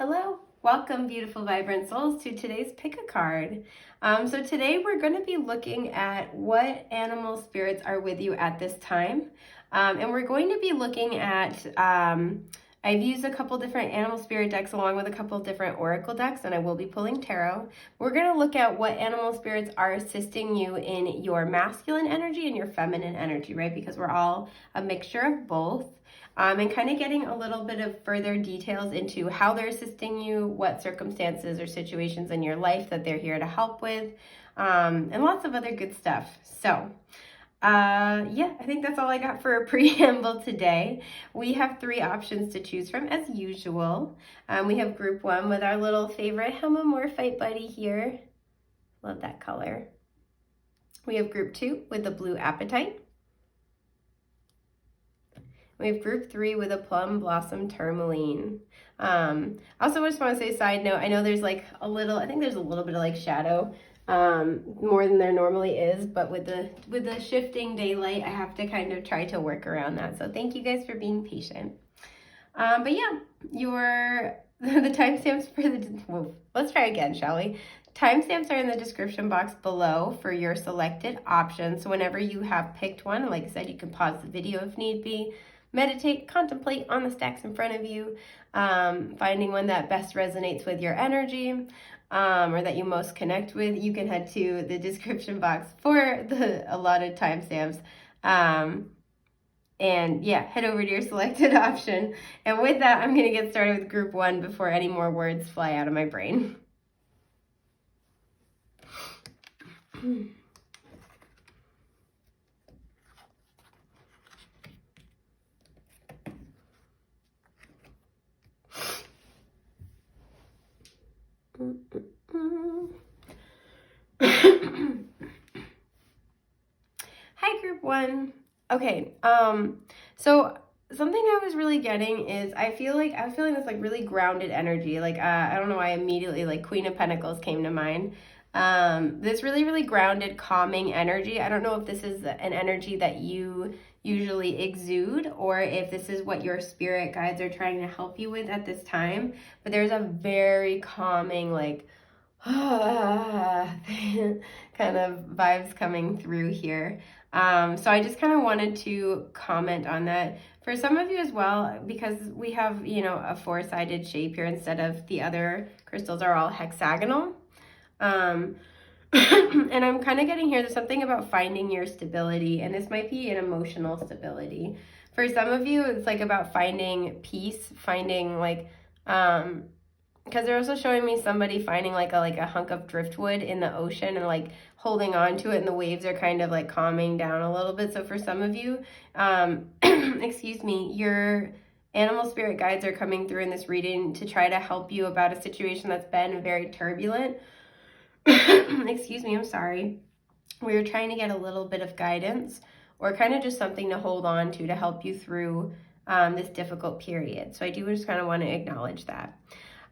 Hello, welcome beautiful vibrant souls to today's pick a card. So today we're going to be looking at what animal spirits are with you at this time. And we're going to be looking at, I've used a couple different animal spirit decks along with a couple different oracle decks, and I will be pulling tarot. We're going to look at what animal spirits are assisting you in your masculine energy and your feminine energy, right? Because we're all a mixture of both. And kind of getting a little bit of further details into how they're assisting you, what circumstances or situations in your life that they're here to help with, and lots of other good stuff. So, yeah, I think that's all I got for a preamble today. We have 3 options to choose from as usual. We have group 1 with our little favorite hemimorphite buddy here. Love that color. We have group 2 with the blue apatite. We have group 3 with a plum blossom tourmaline. Also just want to say, side note, I know there's like a little, I think there's a little bit of like shadow, more than there normally is, but with the shifting daylight, I have to kind of try to work around that. So thank you guys for being patient. But yeah, the timestamps for let's try again, shall we? Timestamps are in the description box below for your selected options. So whenever you have picked one, like I said, you can pause the video if need be. Meditate, contemplate on the stacks in front of you, finding one that best resonates with your energy, or that you most connect with. You can head to the description box for the allotted timestamps. And yeah, head over to your selected option. And with that, I'm going to get started with group 1 before any more words fly out of my brain. Hi, group 1. Okay, so something I was really getting is I was feeling this like really grounded energy. Like, I don't know why immediately like Queen of Pentacles came to mind. This really, really grounded, calming energy. I don't know if this is an energy that you usually exude or if this is what your spirit guides are trying to help you with at this time, but there's a very calming, like, kind of vibes coming through here. So I just kind of wanted to comment on that for some of you as well, because we have, you know, a 4-sided shape here instead of the other crystals are all hexagonal. And I'm kind of getting here, there's something about finding your stability, and this might be an emotional stability. For some of you, it's like about finding peace, finding like, because they're also showing me somebody finding like a hunk of driftwood in the ocean and like holding on to it, and the waves are kind of like calming down a little bit. So for some of you, excuse me, your animal spirit guides are coming through in this reading to try to help you about a situation that's been very turbulent. Excuse me, I'm sorry. We're trying to get a little bit of guidance or kind of just something to hold on to help you through this difficult period. So I do just kind of want to acknowledge that.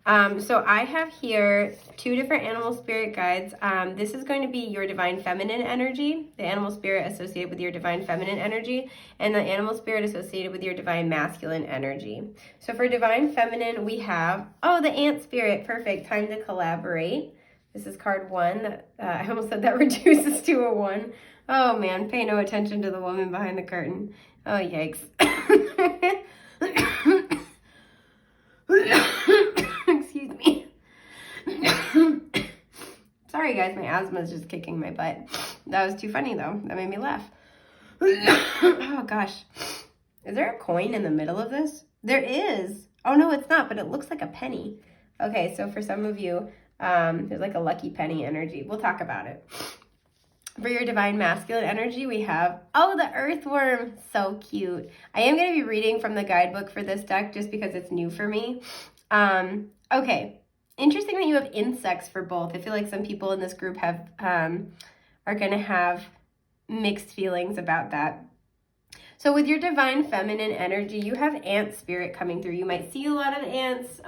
So I have here 2 different animal spirit guides. This is going to be your divine feminine energy, the animal spirit associated with your divine feminine energy, and the animal spirit associated with your divine masculine energy. So for divine feminine, we have, the ant spirit. Perfect. Time to collaborate. This is card 1. I almost said that reduces to a 1. Oh man, pay no attention to the woman behind the curtain. Oh, yikes. Excuse me. Sorry guys, my asthma is just kicking my butt. That was too funny though. That made me laugh. Oh gosh. Is there a coin in the middle of this? There is. Oh no, it's not, but it looks like a penny. Okay, so for some of you, there's like a lucky penny energy. We'll talk about it. For your divine masculine energy, we have, the earthworm. So cute. I am going to be reading from the guidebook for this deck just because it's new for me. Okay. Interesting that you have insects for both. I feel like some people in this group have are going to have mixed feelings about that. So with your divine feminine energy, you have ant spirit coming through. You might see a lot of ants.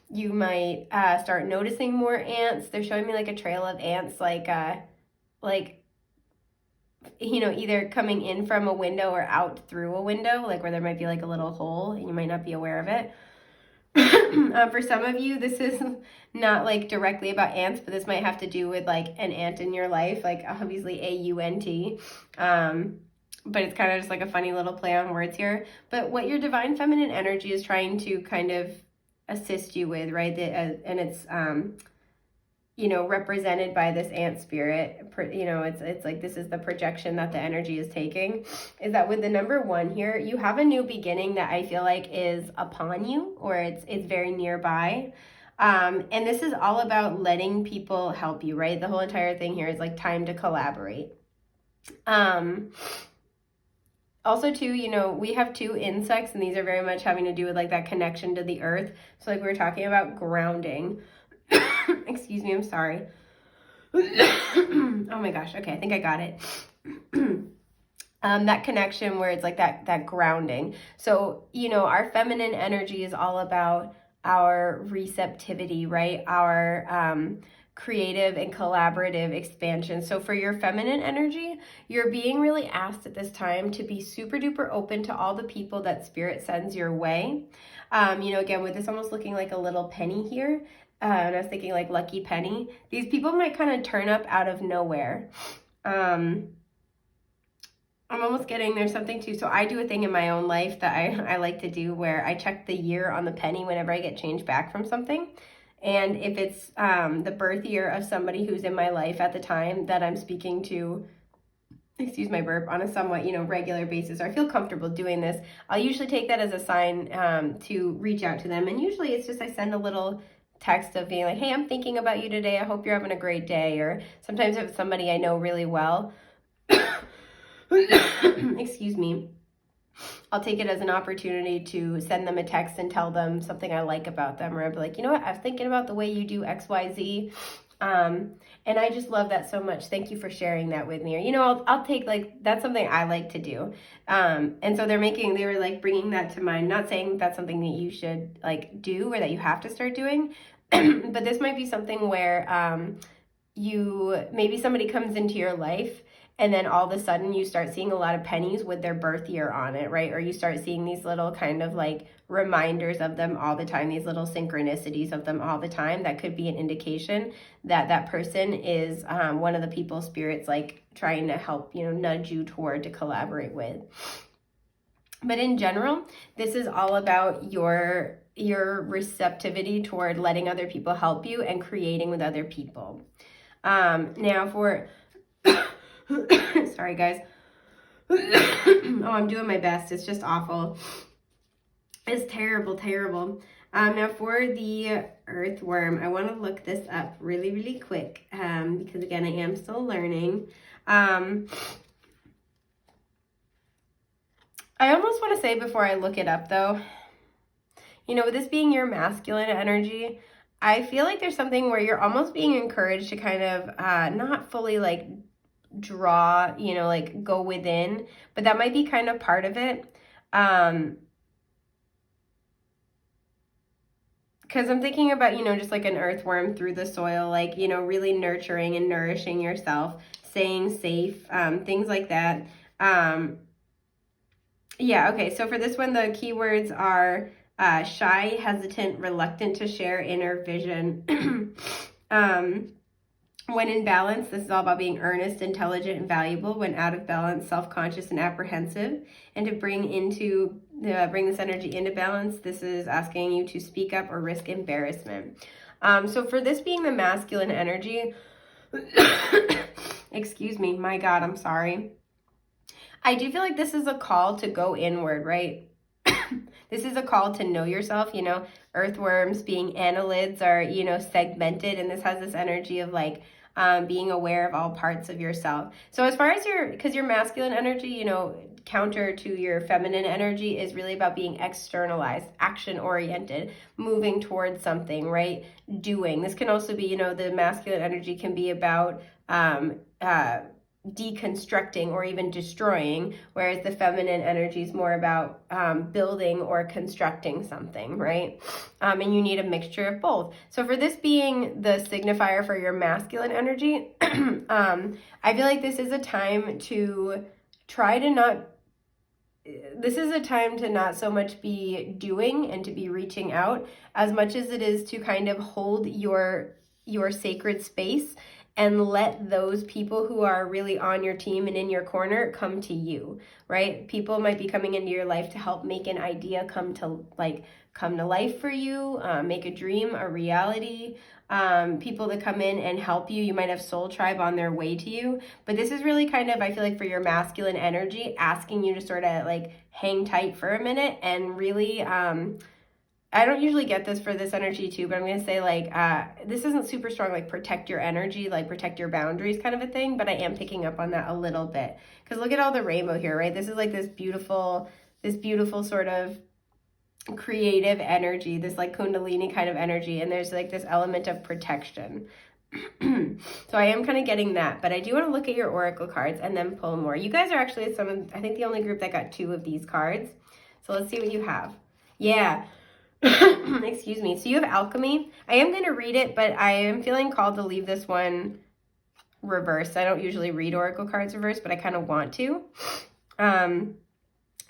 You might start noticing more ants. They're showing me like a trail of ants, like you know, either coming in from a window or out through a window, like where there might be like a little hole and you might not be aware of it. For some of you, this is not like directly about ants, but this might have to do with like an ant in your life, like obviously AUNT. But it's kind of just like a funny little play on words here. But what your divine feminine energy is trying to kind of assist you with, right? And it's you know, represented by this ant spirit, you know, it's like this is the projection that the energy is taking, is that with the number 1 here, you have a new beginning that I feel like is upon you, or it's very nearby. And this is all about letting people help you, right? The whole entire thing here is like time to collaborate. Also too, you know, we have 2 insects, and these are very much having to do with like that connection to the earth. So like we were talking about grounding. Excuse me, I'm sorry. Oh my gosh, okay, I think I got it. That connection where it's like that grounding. So, you know, our feminine energy is all about our receptivity, right? Our creative and collaborative expansion. So for your feminine energy, you're being really asked at this time to be super duper open to all the people that spirit sends your way. You know, again, with this almost looking like a little penny here, and I was thinking like lucky penny, these people might kind of turn up out of nowhere. I'm almost getting there's something too. So I do a thing in my own life that I like to do where I check the year on the penny whenever I get change back from something. And if it's the birth year of somebody who's in my life at the time that I'm speaking to, excuse my burp, on a somewhat, you know, regular basis, or I feel comfortable doing this, I'll usually take that as a sign to reach out to them. And usually it's just I send a little text of being like, hey, I'm thinking about you today. I hope you're having a great day. Or sometimes if it's somebody I know really well, excuse me, I'll take it as an opportunity to send them a text and tell them something I like about them. Or I'll be like, you know what, I was thinking about the way you do XYZ. And I just love that so much. Thank you for sharing that with me. Or, you know, I'll take like, that's something I like to do. And so they were like bringing that to mind, not saying that's something that you should like do or that you have to start doing, but this might be something where, maybe somebody comes into your life and then all of a sudden you start seeing a lot of pennies with their birth year on it, right? Or you start seeing these little kind of like reminders of them all the time, these little synchronicities of them all the time. That could be an indication that that person is one of the people spirits like trying to help, you know, nudge you toward to collaborate with. But in general, this is all about your receptivity toward letting other people help you and creating with other people. Now for sorry guys. Oh, I'm doing my best. It's just awful. It's terrible. Now for the earthworm, I want to look this up really, really quick because again, I am still learning. I almost want to say before I look it up though, you know, with this being your masculine energy, I feel like there's something where you're almost being encouraged to kind of not fully like draw, you know, like go within, but that might be kind of part of it. Because I'm thinking about, you know, just like an earthworm through the soil, like, you know, really nurturing and nourishing yourself, staying safe, things like that. Yeah, okay, so for this one, the keywords are shy, hesitant, reluctant to share inner vision. When in balance, this is all about being earnest, intelligent, and valuable. When out of balance, self-conscious and apprehensive. And to bring this energy into balance, this is asking you to speak up or risk embarrassment. So for this being the masculine energy, excuse me, my God, I'm sorry. I do feel like this is a call to go inward, right? This is a call to know yourself. You know, earthworms being annelids are, you know, segmented, and this has this energy of like being aware of all parts of yourself. So as far as because your masculine energy, you know, counter to your feminine energy is really about being externalized, action oriented, moving towards something, right? Doing. This can also be, you know, the masculine energy can be about deconstructing or even destroying, whereas the feminine energy is more about building or constructing something, right? And you need a mixture of both. So for this being the signifier for your masculine energy, I feel like this is a time to try to not this is a time to not so much be doing and to be reaching out as much as it is to kind of hold your sacred space and let those people who are really on your team and in your corner come to you, right? People might be coming into your life to help make an idea come to life for you, make a dream a reality. People that come in and help you. You might have soul tribe on their way to you, but this is really kind of, I feel like, for your masculine energy, asking you to sort of like hang tight for a minute and really, I don't usually get this for this energy too, but I'm going to say like, this isn't super strong, like protect your energy, like protect your boundaries kind of a thing, but I am picking up on that a little bit. Because look at all the rainbow here, right? This is like this beautiful sort of creative energy, this like Kundalini kind of energy. And there's like this element of protection. So I am kind of getting that, but I do want to look at your oracle cards and then pull more. You guys are actually I think the only group that got 2 of these cards. So let's see what you have. Yeah. Excuse me. So you have alchemy. I am going to read it, but I am feeling called to leave this one reversed. I don't usually read oracle cards reversed, but I kind of want to.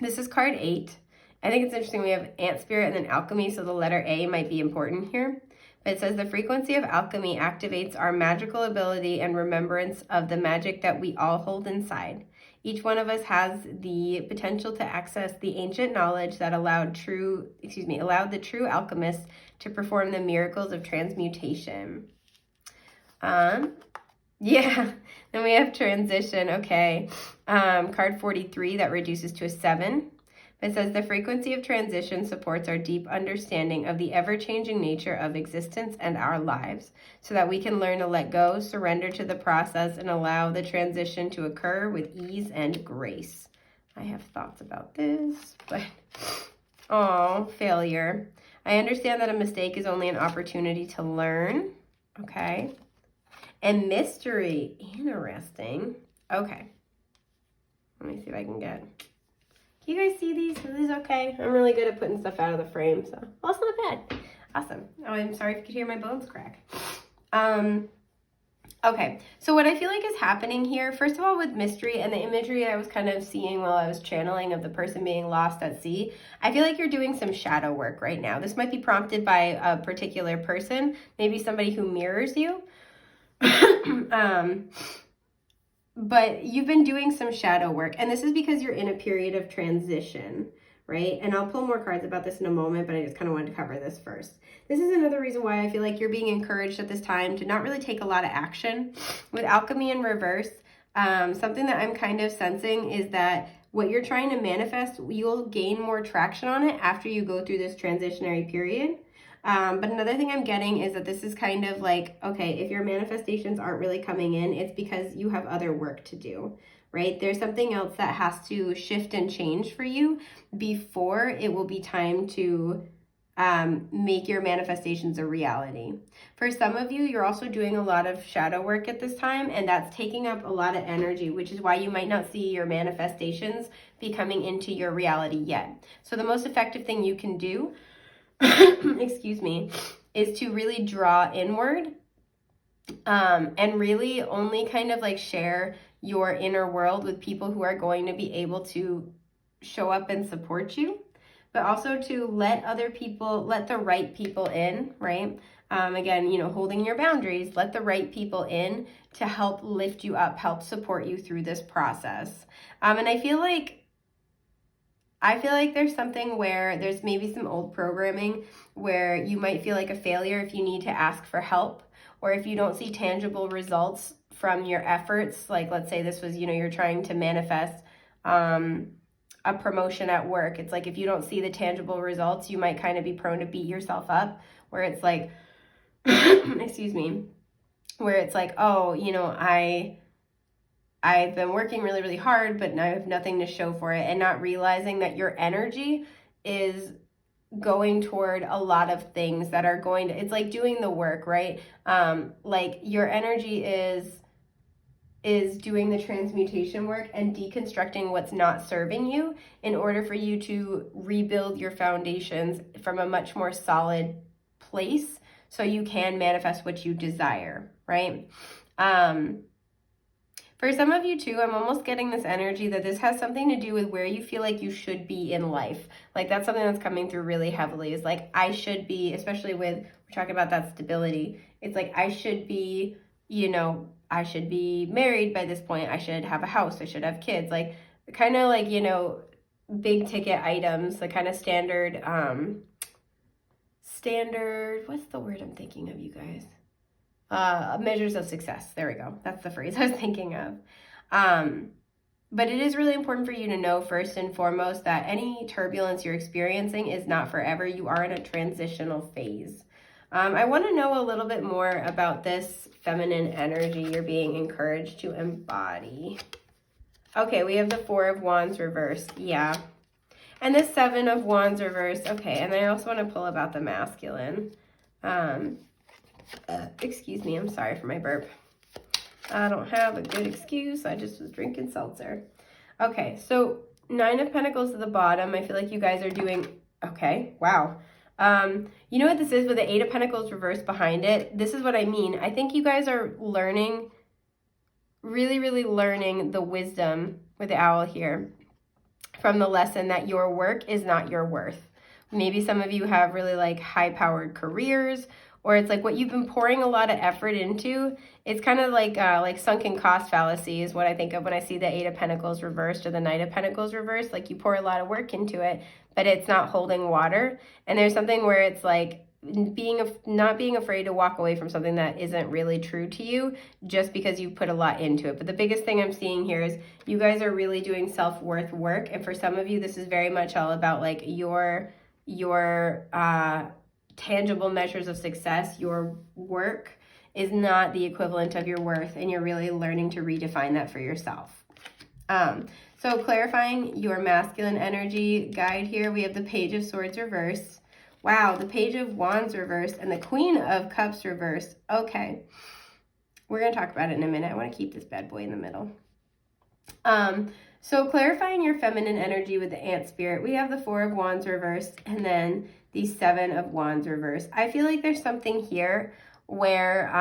This is card 8. I think it's interesting. We have ant spirit and then alchemy, so the letter A might be important here. But it says the frequency of alchemy activates our magical ability and remembrance of the magic that we all hold inside. Each one of us has the potential to access the ancient knowledge that allowed the true alchemists to perform the miracles of transmutation. Yeah, then we have transition. Okay, card 43, that reduces to a 7. It says the frequency of transition supports our deep understanding of the ever-changing nature of existence and our lives, so that we can learn to let go, surrender to the process, and allow the transition to occur with ease and grace. I have thoughts about this, but failure. I understand that a mistake is only an opportunity to learn. Okay. And mystery. Interesting. Okay. Let me see if I can get... You guys see these? Are these okay? I'm really good at putting stuff out of the frame, so well, it's not bad. Awesome. Oh, I'm sorry if you could hear my bones crack. Okay, so what I feel like is happening here, first of all, with mystery and the imagery I was kind of seeing while I was channeling of the person being lost at sea, I feel like you're doing some shadow work right now. This might be prompted by a particular person, maybe somebody who mirrors you. But you've been doing some shadow work, and this is because you're in a period of transition, right? And I'll pull more cards about this in a moment, but I just kind of wanted to cover this first. This is another reason why I feel like you're being encouraged at this time to not really take a lot of action. With alchemy in reverse, something that I'm kind of sensing is that what you're trying to manifest, you'll gain more traction on it after you go through this transitionary period. But another thing I'm getting is that this is kind of like, okay, if your manifestations aren't really coming in, it's because you have other work to do, right? There's something else that has to shift and change for you before it will be time to make your manifestations a reality. For some of you, you're also doing a lot of shadow work at this time, and that's taking up a lot of energy, which is why you might not see your manifestations be coming into your reality yet. So the most effective thing you can do excuse me, is to really draw inward and really only kind of like share your inner world with people who are going to be able to show up and support you, but also to let the right people in, right? Again, holding your boundaries, let the right people in to help lift you up, help support you through this process. And I feel like there's something where there's maybe some old programming where you might feel like a failure if you need to ask for help, or if you don't see tangible results from your efforts. Like, let's say this was, you're trying to manifest a promotion at work. It's like, if you don't see the tangible results, you might kind of be prone to beat yourself up, where it's like, excuse me, where it's like, oh, I've been working really, really hard, but now I have nothing to show for it, and not realizing that your energy is going toward a lot of things that are going to, it's like doing the work, right? Like your energy is doing the transmutation work and deconstructing what's not serving you in order for you to rebuild your foundations from a much more solid place so you can manifest what you desire, right? For some of you too, I'm almost getting this energy that this has something to do with where you feel like you should be in life. Like that's something that's coming through really heavily, is like I should be, especially with, we're talking about that stability. It's like I should be, you know, I should be married by this point. I should have a house. I should have kids. Like kind of like, you know, big ticket items, the kind of standard, what's the word I'm thinking of, you guys? Measures of success. There we go. That's the phrase I was thinking of. But it is really important for you to know first and foremost that any turbulence you're experiencing is not forever. You are in a transitional phase. I want to know a little bit more about this feminine energy you're being encouraged to embody. Okay, we have the Four of Wands reversed. Yeah. And the Seven of Wands reversed. Okay, and I also want to pull about the masculine. Excuse me, I'm sorry for my burp. I don't have a good excuse. I just was drinking seltzer. Okay, so Nine of Pentacles at the bottom. I feel like you guys are doing... Okay, wow. You know what this is with the Eight of Pentacles reversed behind it? This is what I mean. I think you guys are learning, really, really learning the wisdom with the owl here from the lesson that your work is not your worth. Maybe some of you have really like high-powered careers, or it's like what you've been pouring a lot of effort into. It's kind of like sunken cost fallacy is what I think of when I see the Eight of Pentacles reversed or the Knight of Pentacles reversed. Like you pour a lot of work into it, but it's not holding water. And there's something where it's like not being afraid to walk away from something that isn't really true to you just because you put a lot into it. But the biggest thing I'm seeing here is you guys are really doing self-worth work. And for some of you, this is very much all about like your tangible measures of success. Your work is not the equivalent of your worth, and you're really learning to redefine that for yourself. So clarifying your masculine energy guide here, we have the Page of Swords reversed. Wow, the Page of Wands reversed and the Queen of Cups reversed. Okay, we're going to talk about it in a minute. I want to keep this bad boy in the middle. So clarifying your feminine energy with the Ant Spirit, we have the Four of Wands reversed and then the Seven of Wands reversed. I feel like there's something here where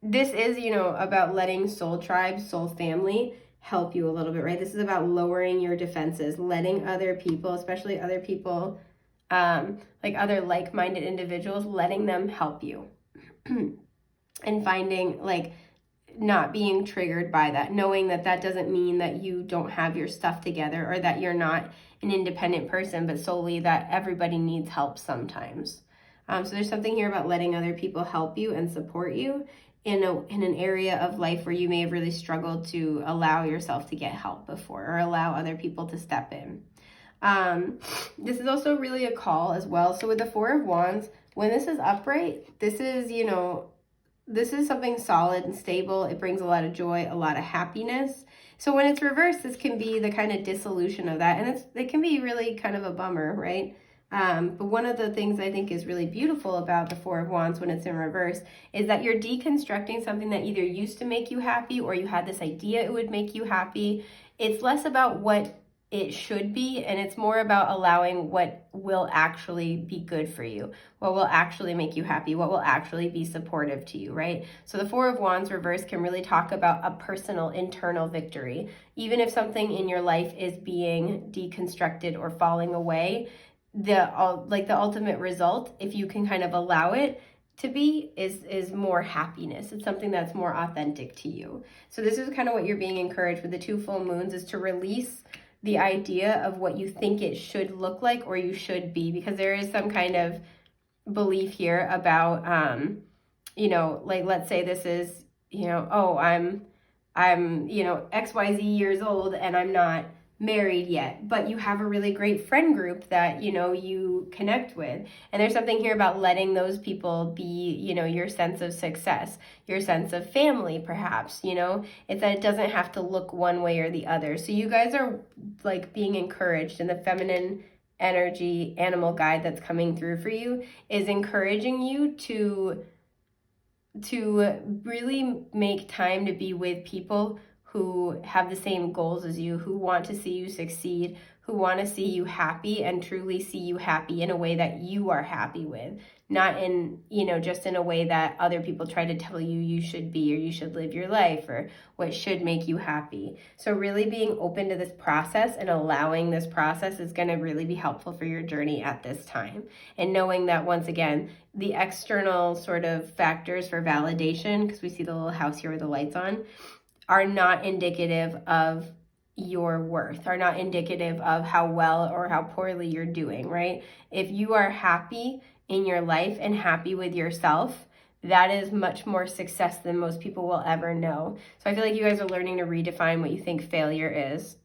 this is, you know, about letting soul tribe, soul family help you a little bit, right? This is about lowering your defenses, letting other people, especially other people, like other like-minded individuals, letting them help you and finding like not being triggered by that, knowing that that doesn't mean that you don't have your stuff together or that you're not an independent person, but solely that everybody needs help sometimes. So there's something here about letting other people help you and support you in an area of life where you may have really struggled to allow yourself to get help before or allow other people to step in. This is also really a call as well. So with the Four of Wands, when this is upright, this is, you know, this is something solid and stable. It brings a lot of joy, a lot of happiness. So when it's reversed, this can be the kind of dissolution of that. And it can be really kind of a bummer, right? But one of the things I think is really beautiful about the Four of Wands when it's in reverse is that you're deconstructing something that either used to make you happy or you had this idea it would make you happy. It's less about what it should be, and it's more about allowing what will actually be good for you, what will actually make you happy, what will actually be supportive to you, right? So the Four of Wands reverse can really talk about a personal internal victory. Even if something in your life is being deconstructed or falling away, the ultimate result, if you can kind of allow it to be, is more happiness. It's something that's more authentic to you. So this is kind of what you're being encouraged with the two full moons, is to release the idea of what you think it should look like or you should be, because there is some kind of belief here about, you know, like let's say this is, you know, oh, I'm, you know, XYZ years old and I'm not married yet, but you have a really great friend group that, you know, you connect with. And there's something here about letting those people be, you know, your sense of success, your sense of family, perhaps, you know, it's that it doesn't have to look one way or the other. So you guys are like being encouraged, and the feminine energy animal guide that's coming through for you is encouraging you to really make time to be with people who have the same goals as you, who want to see you succeed, who want to see you happy and truly see you happy in a way that you are happy with, not in, just in a way that other people try to tell you you should be, or you should live your life, or what should make you happy. So really being open to this process and allowing this process is going to really be helpful for your journey at this time. And knowing that, once again, the external sort of factors for validation, because we see the little house here with the lights on, are not indicative of your worth, are not indicative of how well or how poorly you're doing, right? If you are happy in your life and happy with yourself, that is much more success than most people will ever know. So I feel like you guys are learning to redefine what you think failure is.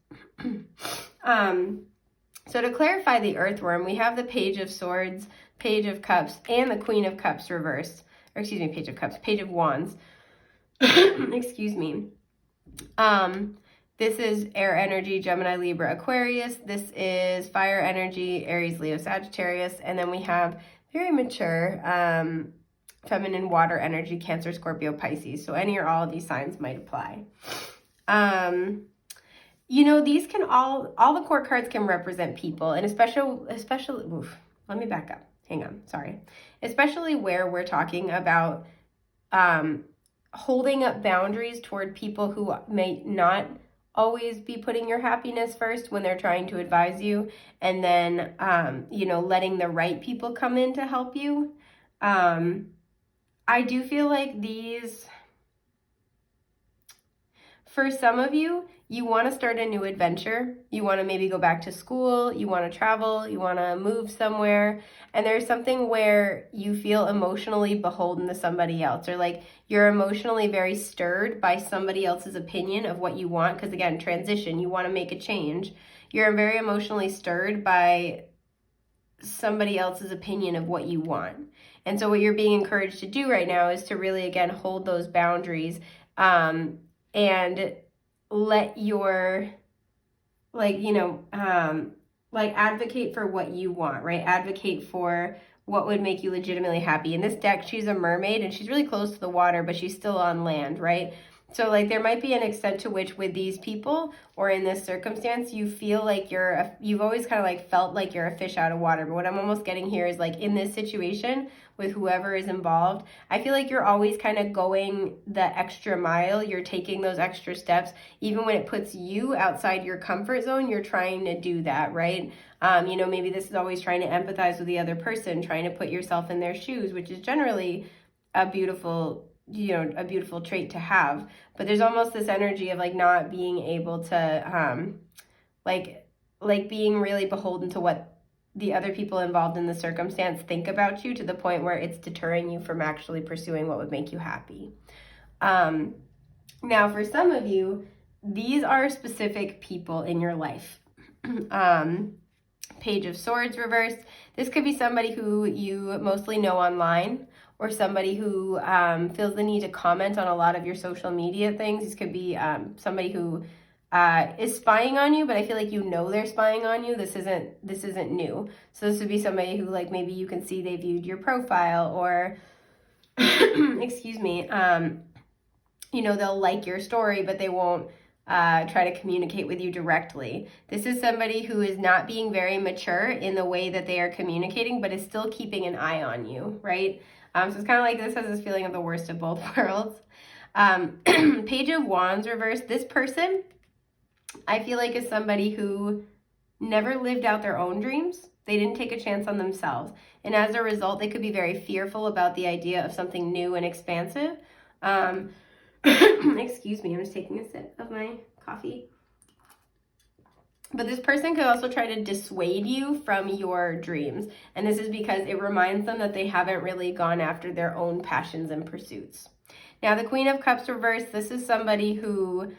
So to clarify the earthworm, we have the Page of Swords, Page of Cups, and the Queen of Cups reversed. Or excuse me, Page of Cups, Page of Wands. Excuse me. This is air energy, Gemini, Libra, Aquarius. This is fire energy, Aries, Leo, Sagittarius. And then we have very mature feminine water energy, Cancer, Scorpio, Pisces. So any or all of these signs might apply. These can all the court cards can represent people, and especially, let me back up. Hang on, sorry. Especially where we're talking about holding up boundaries toward people who may not always be putting your happiness first when they're trying to advise you, and then, letting the right people come in to help you. I do feel like these, for some of you, you want to start a new adventure. You want to maybe go back to school. You want to travel. You want to move somewhere. And there's something where you feel emotionally beholden to somebody else, or like you're emotionally very stirred by somebody else's opinion of what you want. Because again, transition, you want to make a change. You're very emotionally stirred by somebody else's opinion of what you want. And so what you're being encouraged to do right now is to really, again, hold those boundaries, and let your, advocate for what you want, right? Advocate for what would make you legitimately happy. In this deck, she's a mermaid and she's really close to the water, but she's still on land, right? So there might be an extent to which with these people or in this circumstance, you feel like you've always kind of felt like you're a fish out of water. But what I'm almost getting here is in this situation with whoever is involved, I feel like you're always kind of going the extra mile. You're taking those extra steps. Even when it puts you outside your comfort zone, you're trying to do that, right? Maybe this is always trying to empathize with the other person, trying to put yourself in their shoes, which is generally a beautiful trait to have. But there's almost this energy of not being able to being really beholden to what the other people involved in the circumstance think about you, to the point where it's deterring you from actually pursuing what would make you happy. Now for some of you, these are specific people in your life. Page of Swords reversed. This could be somebody who you mostly know online, or somebody who feels the need to comment on a lot of your social media things. This could be somebody who is spying on you, but I feel like they're spying on you. This isn't new. So this would be somebody who maybe you can see they viewed your profile, or excuse me, they'll like your story, but they won't try to communicate with you directly. This is somebody who is not being very mature in the way that they are communicating, but is still keeping an eye on you, right? So it's kind of this has this feeling of the worst of both worlds. Page of Wands reversed. This person, I feel like, is somebody who never lived out their own dreams. They didn't take a chance on themselves. And as a result, they could be very fearful about the idea of something new and expansive. Excuse me, I'm just taking a sip of my coffee. But this person could also try to dissuade you from your dreams. And this is because it reminds them that they haven't really gone after their own passions and pursuits. Now, the Queen of Cups reversed, this is somebody who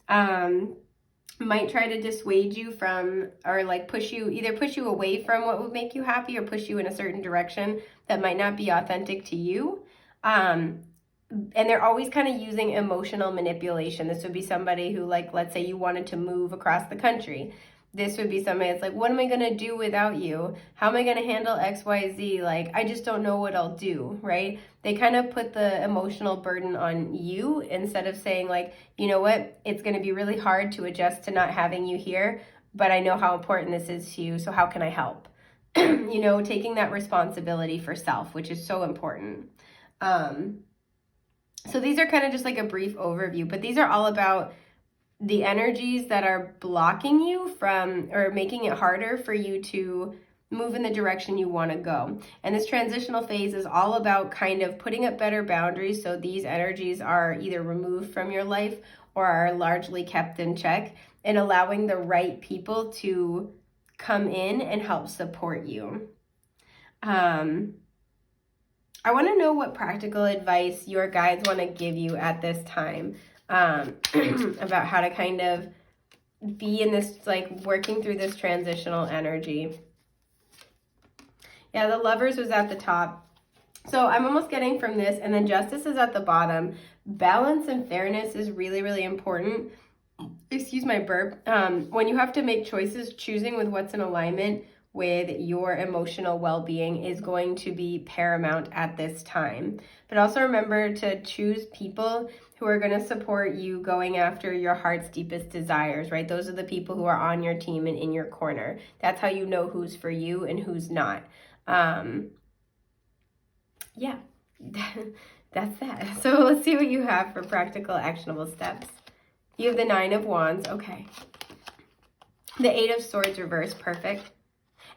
might try to dissuade you from, or push you away from what would make you happy, or push you in a certain direction that might not be authentic to you. And they're always kind of using emotional manipulation. This would be somebody who, let's say you wanted to move across the country. This would be somebody that's like, what am I going to do without you? How am I going to handle XYZ? Like, I just don't know what I'll do, right? They kind of put the emotional burden on you instead of saying like, you know what? It's going to be really hard to adjust to not having you here, but I know how important this is to you, so how can I help? You know, taking that responsibility for self, which is so important. So these are kind of just like a brief overview, but these are all about the energies that are blocking you from, or making it harder for you to move in the direction you want to go. And this transitional phase is all about kind of putting up better boundaries so these energies are either removed from your life or are largely kept in check, and allowing the right people to come in and help support you. I want to know what practical advice your guides want to give you at this time, about how to kind of be in this, like, working through this transitional energy. Yeah, the Lovers was at the top. So I'm almost getting from this, and then Justice is at the bottom. Balance and fairness is really, really important. Excuse my burp. When you have to make choices, choosing with what's in alignment with your emotional well-being is going to be paramount at this time. But also remember to choose people who are going to support you going after your heart's deepest desires, right? Those are the people who are on your team and in your corner. That's how you know who's for you and who's not. Yeah, that's that. So let's see what you have for practical, actionable steps. You have the 9 of Wands. Okay. The 8 of Swords reversed. Perfect.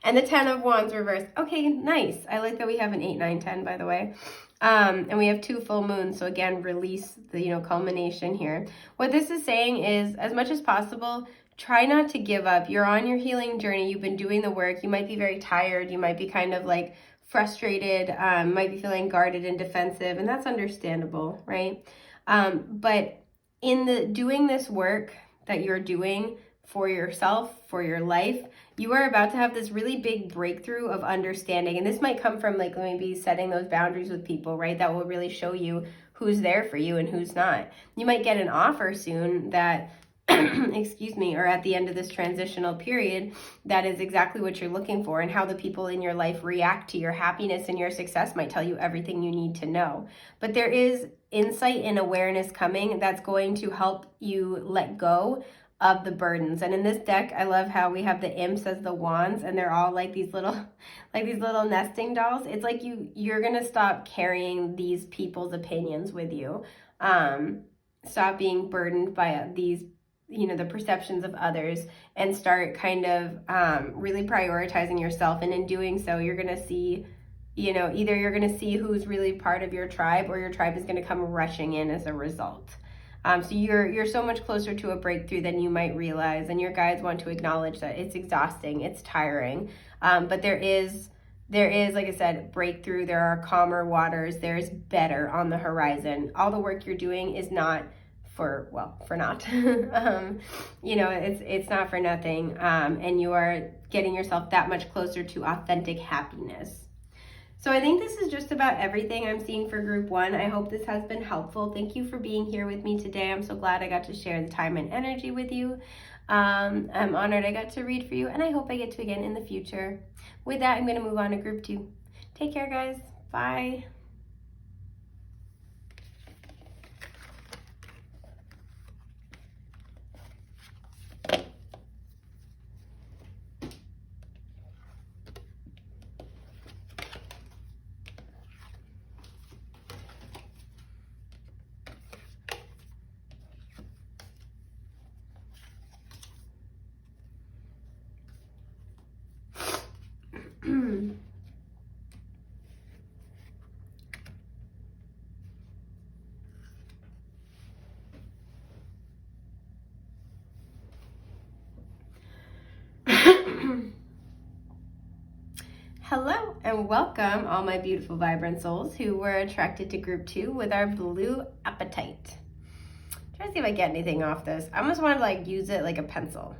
And the 10 of Wands reversed. Okay, nice. I like that we have an 8, 9, 10, by the way. And we have 2 full moons. So again, release the, culmination here. What this is saying is, as much as possible, try not to give up. You're on your healing journey. You've been doing the work. You might be very tired. You might be kind of like frustrated, might be feeling guarded and defensive, and that's understandable, right? But in the doing this work that you're doing for yourself, for your life, you are about to have this really big breakthrough of understanding. And this might come from like maybe setting those boundaries with people, right? That will really show you who's there for you and who's not. You might get an offer soon that, excuse me, or at the end of this transitional period, that is exactly what you're looking for, and how the people in your life react to your happiness and your success might tell you everything you need to know. But there is insight and awareness coming that's going to help you let go of the burdens. And in this deck, I love how we have the imps as the wands, and they're all like these little nesting dolls. It's like you're gonna stop carrying these people's opinions with you. Stop being burdened by these, the perceptions of others, and start kind of really prioritizing yourself. And in doing so, you're gonna see, either you're gonna see who's really part of your tribe, or your tribe is gonna come rushing in as a result. So you're so much closer to a breakthrough than you might realize, and your guides want to acknowledge that it's exhausting, it's tiring, but there is, like I said, breakthrough. There are calmer waters. There's better on the horizon. All the work you're doing is not for naught. It's not for nothing, and you are getting yourself that much closer to authentic happiness. So I think this is just about everything I'm seeing for group 1. I hope this has been helpful. Thank you for being here with me today. I'm so glad I got to share the time and energy with you. I'm honored I got to read for you, and I hope I get to again in the future. With that, I'm going to move on to group 2. Take care, guys. Bye. Hello and welcome, all my beautiful vibrant souls who were attracted to group 2 with our blue apatite. Try to see if I get anything off this. I almost want to use it like a pencil.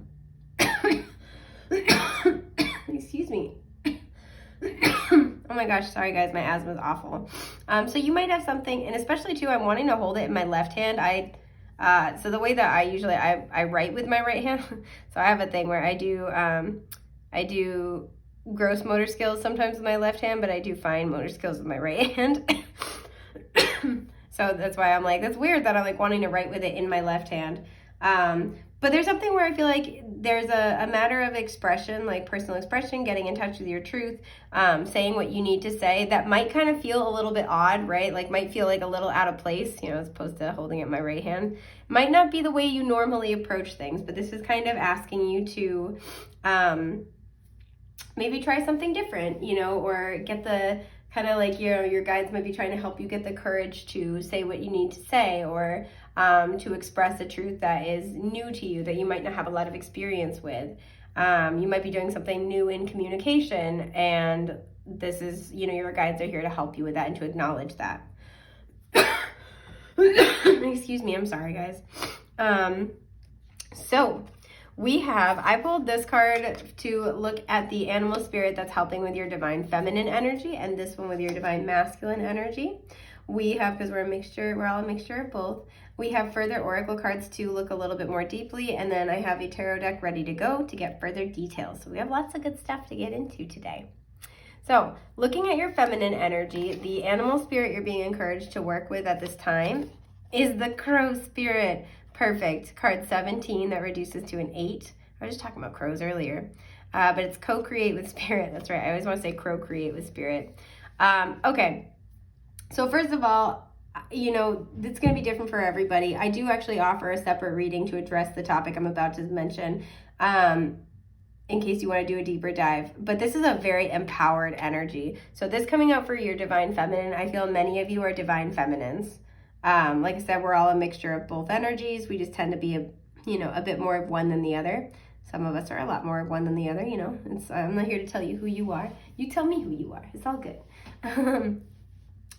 Excuse me. Oh my gosh, sorry guys, my asthma is awful. So you might have something, and especially too, I'm wanting to hold it in my left hand. I So the way that I write with my right hand, so I have a thing where I do gross motor skills sometimes with my left hand, but I do fine motor skills with my right hand. So that's why I'm like, that's weird that I'm like wanting to write with it in my left hand. But there's something where I feel like there's a matter of expression, like personal expression, getting in touch with your truth, saying what you need to say that might kind of feel a little bit odd, right? Like might feel like a little out of place, as opposed to holding it in my right hand. Might not be the way you normally approach things, but this is kind of asking you to maybe try something different, or get the kind of like, your guides might be trying to help you get the courage to say what you need to say, or to express a truth that is new to you, that you might not have a lot of experience with. You might be doing something new in communication, and this is, your guides are here to help you with that and to acknowledge that. Excuse me, I'm sorry, guys. So I pulled this card to look at the animal spirit that's helping with your divine feminine energy, and this one with your divine masculine energy. We have, because we're all a mixture of both, we have further oracle cards to look a little bit more deeply, and then I have a tarot deck ready to go to get further details. So we have lots of good stuff to get into today. So looking at your feminine energy, the animal spirit you're being encouraged to work with at this time is the crow spirit. Perfect. Card 17 that reduces to an 8. I was just talking about crows earlier. But it's co-create with spirit. That's right. I always want to say co-create with spirit. Okay. So first of all, it's going to be different for everybody. I do actually offer a separate reading to address the topic I'm about to mention, in case you want to do a deeper dive. But this is a very empowered energy. So this coming out for your divine feminine, I feel many of you are divine feminines. Like I said, we're all a mixture of both energies. We just tend to be a bit more of one than the other. Some of us are a lot more of one than the other, I'm not here to tell you who you are. You tell me who you are. It's all good.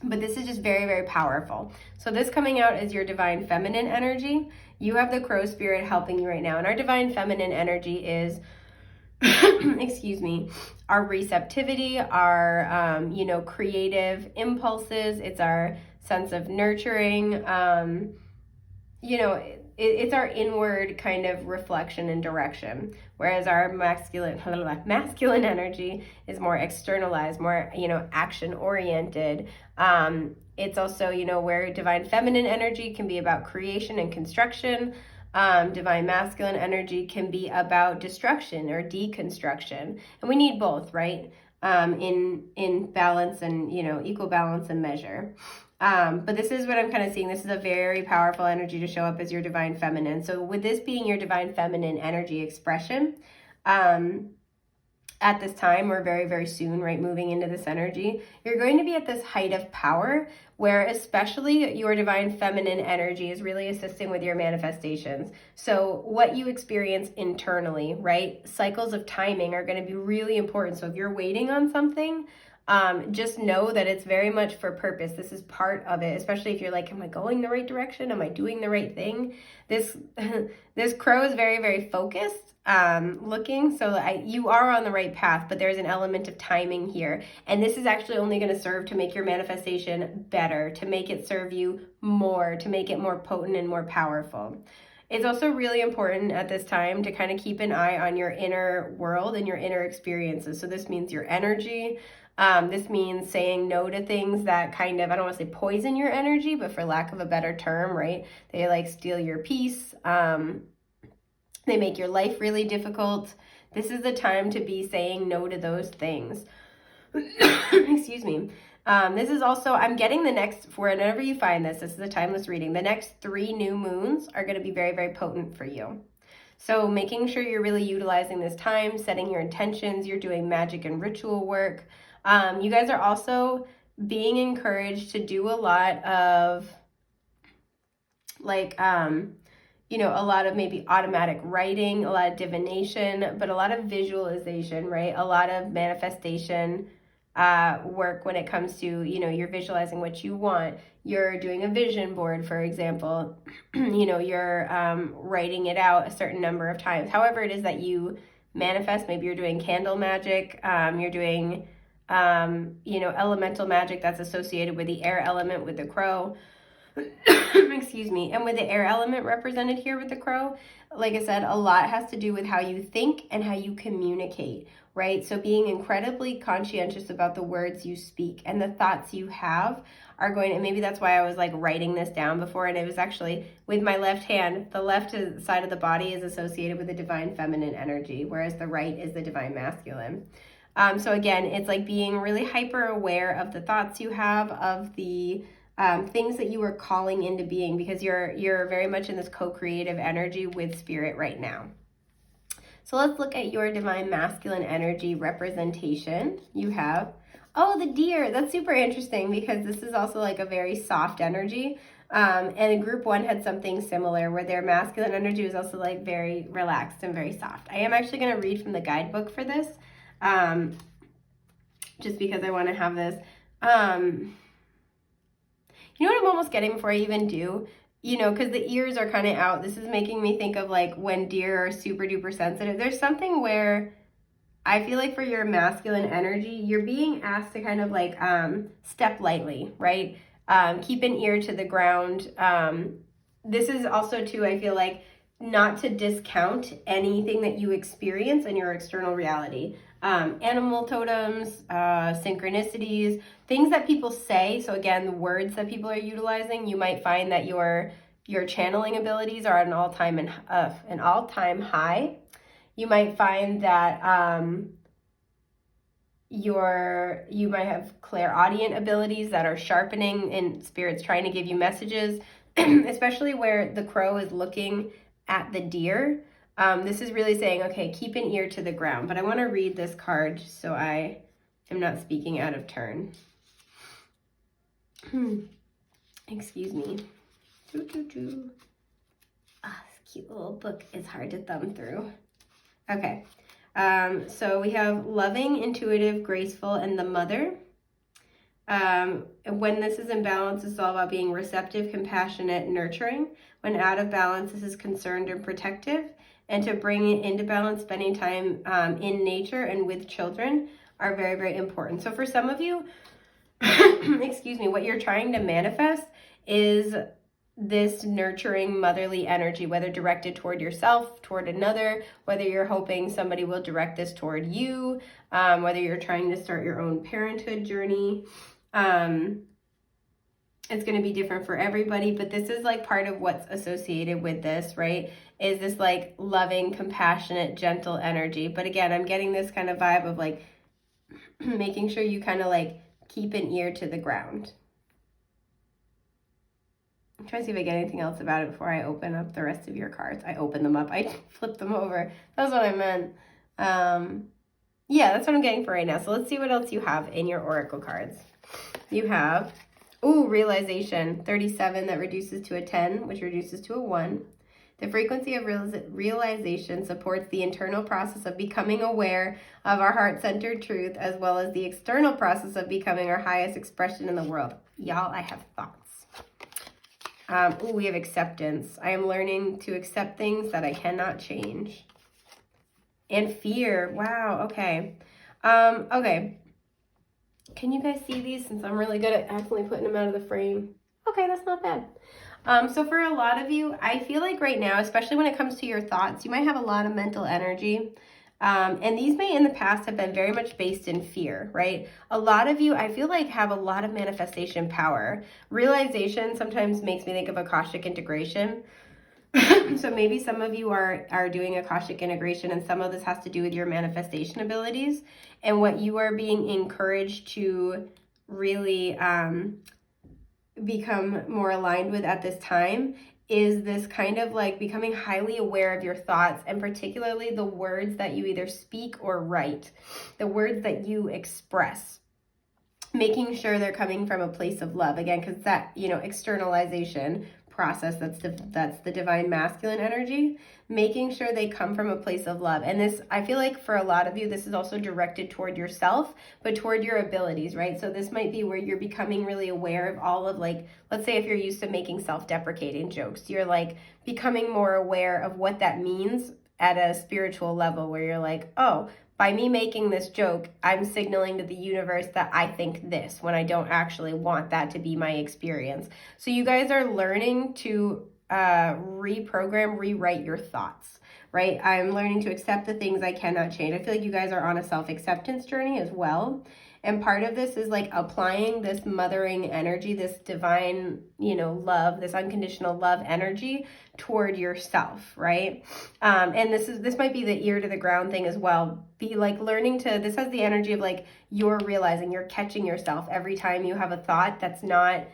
But this is just very, very powerful. So this coming out is your divine feminine energy. You have the crow spirit helping you right now. And our divine feminine energy is, excuse me, our receptivity, our, creative impulses. It's our sense of nurturing, it's our inward kind of reflection and direction, whereas our masculine energy is more externalized, more, action oriented. It's also, where divine feminine energy can be about creation and construction. Divine masculine energy can be about destruction or deconstruction. And we need both, right? In balance and, equal balance and measure. But this is what I'm kind of seeing. This is a very powerful energy to show up as your divine feminine. So with this being your divine feminine energy expression, at this time or very, very soon, right, moving into this energy, you're going to be at this height of power where especially your divine feminine energy is really assisting with your manifestations. So what you experience internally, right, cycles of timing are going to be really important. So if you're waiting on something, just know that it's very much for purpose. This is part of it, especially if you're like, am I going the right direction? Am I doing the right thing? This crow is very, very focused, looking. So you are on the right path, but there's an element of timing here. And this is actually only going to serve to make your manifestation better, to make it serve you more, to make it more potent and more powerful. It's also really important at this time to kind of keep an eye on your inner world and your inner experiences. So this means your energy. This means saying no to things that kind of, I don't want to say poison your energy, but for lack of a better term, right? They like steal your peace. They make your life really difficult. This is the time to be saying no to those things. Excuse me. This is also, I'm getting the next, for whenever you find this is a timeless reading. The next 3 new moons are going to be very, very potent for you. So making sure you're really utilizing this time, setting your intentions, you're doing magic and ritual work. You guys are also being encouraged to do a lot of like, a lot of maybe automatic writing, a lot of divination, but a lot of visualization, right? A lot of manifestation work when it comes to, you're visualizing what you want. You're doing a vision board, for example. You're writing it out a certain number of times. However it is that you manifest, maybe you're doing candle magic, you're doing elemental magic that's associated with the air element with the crow. Excuse me. And with the air element represented here with the crow, like I said, a lot has to do with how you think and how you communicate, right? So being incredibly conscientious about the words you speak and the thoughts you have are going, and maybe that's why I was like writing this down before, and it was actually with my left hand. The left side of the body is associated with the divine feminine energy, whereas the right is the divine masculine. So again, it's like being really hyper aware of the thoughts you have, of the things that you are calling into being, because you're very much in this co-creative energy with spirit right now. So let's look at your divine masculine energy representation. You have, oh, the deer. That's super interesting because this is also like a very soft energy. And group 1 had something similar where their masculine energy was also like very relaxed and very soft. I am actually going to read from the guidebook for this, just because I want to have this. You know what I'm almost getting before I even do? You know, because the ears are kind of out. This is making me think of like when deer are super duper sensitive. There's something where I feel like for your masculine energy, you're being asked to kind of like step lightly, right? Keep an ear to the ground. This is also too, I feel like, not to discount anything that you experience in your external reality. Animal totems, synchronicities, things that people say. So again, the words that people are utilizing, you might find that your channeling abilities are at an all-time high. You might find that you might have clairaudient abilities that are sharpening, and spirit's trying to give you messages, especially where the crow is looking at the deer. This is really saying, okay, keep an ear to the ground. But I want to read this card just so I am not speaking out of turn. Excuse me. This cute little book is hard to thumb through. Okay. So we have loving, intuitive, graceful, and the mother. When this is in balance, it's all about being receptive, compassionate, nurturing. When out of balance, this is concerned and protective. And to bring it into balance, spending time in nature and with children are very, very important. So for some of you, excuse me, what you're trying to manifest is this nurturing motherly energy, whether directed toward yourself, toward another, whether you're hoping somebody will direct this toward you, whether you're trying to start your own parenthood journey. It's going to be different for everybody, but this is like part of what's associated with this, right? Is this like loving, compassionate, gentle energy. But again, I'm getting this kind of vibe of like making sure you kind of like keep an ear to the ground. I'm trying to see if I get anything else about it before I open up the rest of your cards. I open them up. I flip them over. That's what I meant. Yeah, that's what I'm getting for right now. So let's see what else you have in your oracle cards. You have, realization, 37, that reduces to a 10, which reduces to a 1. The frequency of realization supports the internal process of becoming aware of our heart-centered truth, as well as the external process of becoming our highest expression in the world. Y'all, I have thoughts. We have acceptance. I am learning to accept things that I cannot change. And fear. Wow, okay. Okay. Can you guys see these, since I'm really good at accidentally putting them out of the frame? Okay, that's not bad. So for a lot of you, I feel like right now, especially when it comes to your thoughts, you might have a lot of mental energy. And these may in the past have been very much based in fear, right? A lot of you, I feel like, have a lot of manifestation power. Realization sometimes makes me think of Akashic integration. So maybe some of you are doing Akashic integration, and some of this has to do with your manifestation abilities and what you are being encouraged to really become more aligned with at this time is this kind of like becoming highly aware of your thoughts, and particularly the words that you either speak or write, the words that you express, making sure they're coming from a place of love. Again, because that, externalization process, that's the divine masculine energy, making sure they come from a place of love. And this, I feel like for a lot of you, this is also directed toward yourself, but toward your abilities, right? So this might be where you're becoming really aware of all of, like, let's say if you're used to making self-deprecating jokes, you're like becoming more aware of what that means at a spiritual level where you're like, oh, by me making this joke, I'm signaling to the universe that I think this when I don't actually want that to be my experience. So you guys are learning to reprogram, rewrite your thoughts, right? I'm learning to accept the things I cannot change. I feel like you guys are on a self-acceptance journey as well. And part of this is like applying this mothering energy, this divine, love, this unconditional love energy toward yourself, right? And this might be the ear to the ground thing as well. Be like learning to, this has the energy of like you're realizing, you're catching yourself every time you have a thought that's not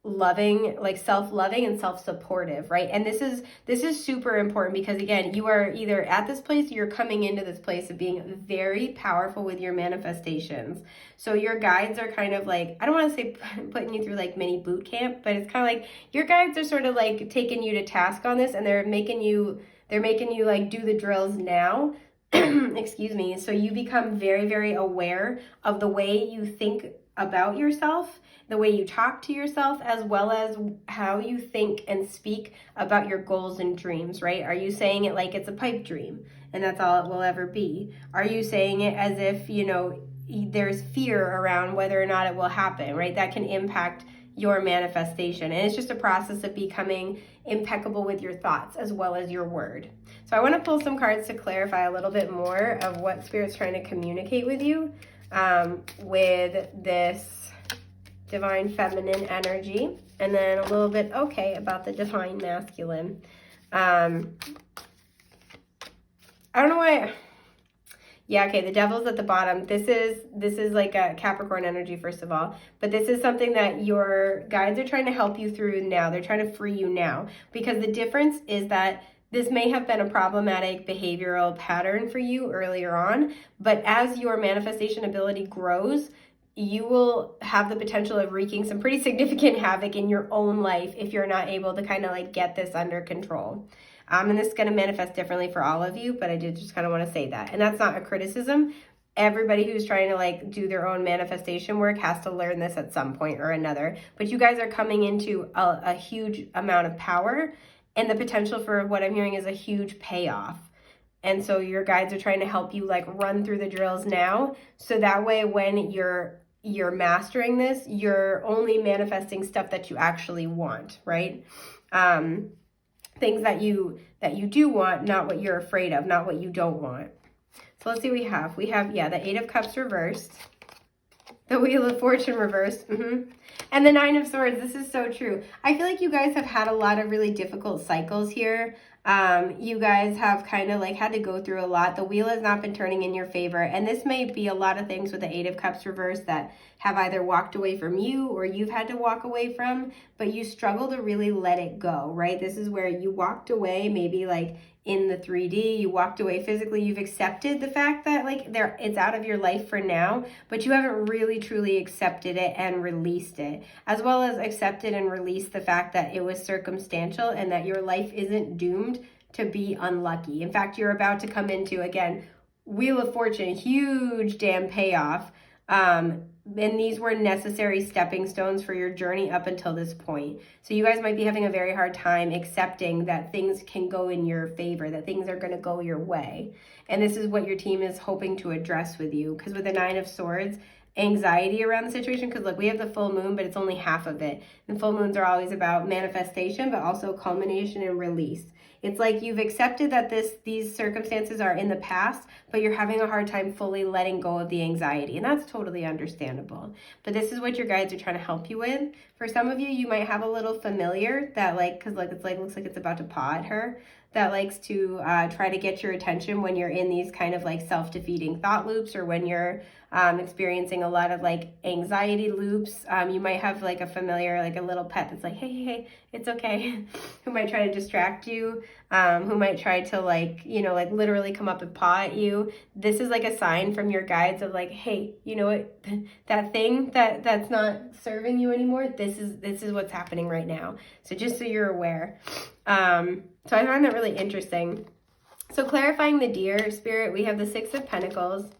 loving, like self-loving and self-supportive, right? And this is super important because again, you are either at this place or you're coming into this place of being very powerful with your manifestations. So your guides are kind of like, I don't want to say putting you through like mini boot camp, but it's kind of like your guides are sort of like taking you to task on this, and they're making you like do the drills now. Excuse me. So you become very, very aware of the way you think about yourself, the way you talk to yourself, as well as how you think and speak about your goals and dreams, right? Are you saying it like it's a pipe dream and that's all it will ever be? Are you saying it as if, there's fear around whether or not it will happen, right? That can impact your manifestation. And it's just a process of becoming impeccable with your thoughts as well as your word. So I want to pull some cards to clarify a little bit more of what Spirit's trying to communicate with you with this divine feminine energy, and then a little bit about the divine masculine. I don't know why. Yeah, okay, the devil's at the bottom. This is like a Capricorn energy, first of all. But this is something that your guides are trying to help you through now. They're trying to free you now. Because the difference is that this may have been a problematic behavioral pattern for you earlier on. But as your manifestation ability grows, you will have the potential of wreaking some pretty significant havoc in your own life if you're not able to kind of like get this under control. And this is going to manifest differently for all of you, but I did just kind of want to say that. And that's not a criticism. Everybody who's trying to like do their own manifestation work has to learn this at some point or another. But you guys are coming into a huge amount of power, and the potential for what I'm hearing is a huge payoff. And so your guides are trying to help you like run through the drills now. So that way when you're mastering this, you're only manifesting stuff that you actually want, right? Things that you do want, not what you're afraid of, not what you don't want. So let's see what we have. We have, the 8 of Cups reversed, the Wheel of Fortune reversed, and the 9 of Swords. This is so true. I feel like you guys have had a lot of really difficult cycles here. You guys have kind of like had to go through a lot. The wheel has not been turning in your favor. And this may be a lot of things with the 8 of Cups reversed that have either walked away from you or you've had to walk away from, but you struggle to really let it go, right? This is where you walked away, maybe like in the 3D, you walked away physically, you've accepted the fact that like it's out of your life for now, but you haven't really truly accepted it and released it, as well as accepted and released the fact that it was circumstantial and that your life isn't doomed to be unlucky. In fact, you're about to come into, again, Wheel of Fortune, huge damn payoff. And these were necessary stepping stones for your journey up until this point. So you guys might be having a very hard time accepting that things can go in your favor, that things are going to go your way. And this is what your team is hoping to address with you. Because with the 9 of Swords, anxiety around the situation, because look, we have the full moon, but it's only half of it. And full moons are always about manifestation, but also culmination and release. It's like you've accepted that these circumstances are in the past, but you're having a hard time fully letting go of the anxiety. And that's totally understandable. But this is what your guides are trying to help you with. For some of you, you might have a little familiar that because it's looks like it's about to paw at her, that likes to try to get your attention when you're in these kind of like self-defeating thought loops, or when you're experiencing a lot of like anxiety loops. You might have like a familiar, like a little pet that's like, hey, it's okay, who might try to distract you, who might try to like literally come up and paw at you. This is like a sign from your guides of like, hey, you know what, that thing that's not serving you anymore, this is what's happening right now. So just so you're aware. So I find that really interesting. So clarifying the Deer Spirit, we have the 6 of Pentacles,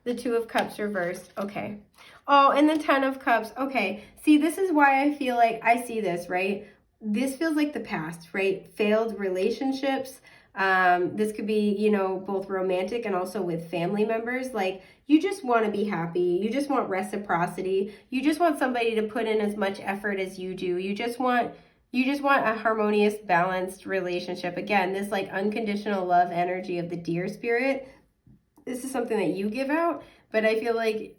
the 2 of Cups reversed. Okay. Oh, and the 10 of Cups. Okay. See, this is why I feel like I see this, right? This feels like the past, right? Failed relationships, This could be, you know, both romantic and also with family members. Like, you just want to be happy. You just want reciprocity. You just want somebody to put in as much effort as you do. You just want a harmonious, balanced relationship. Again, this like unconditional love energy of the deer spirit. This is something that you give out, but I feel like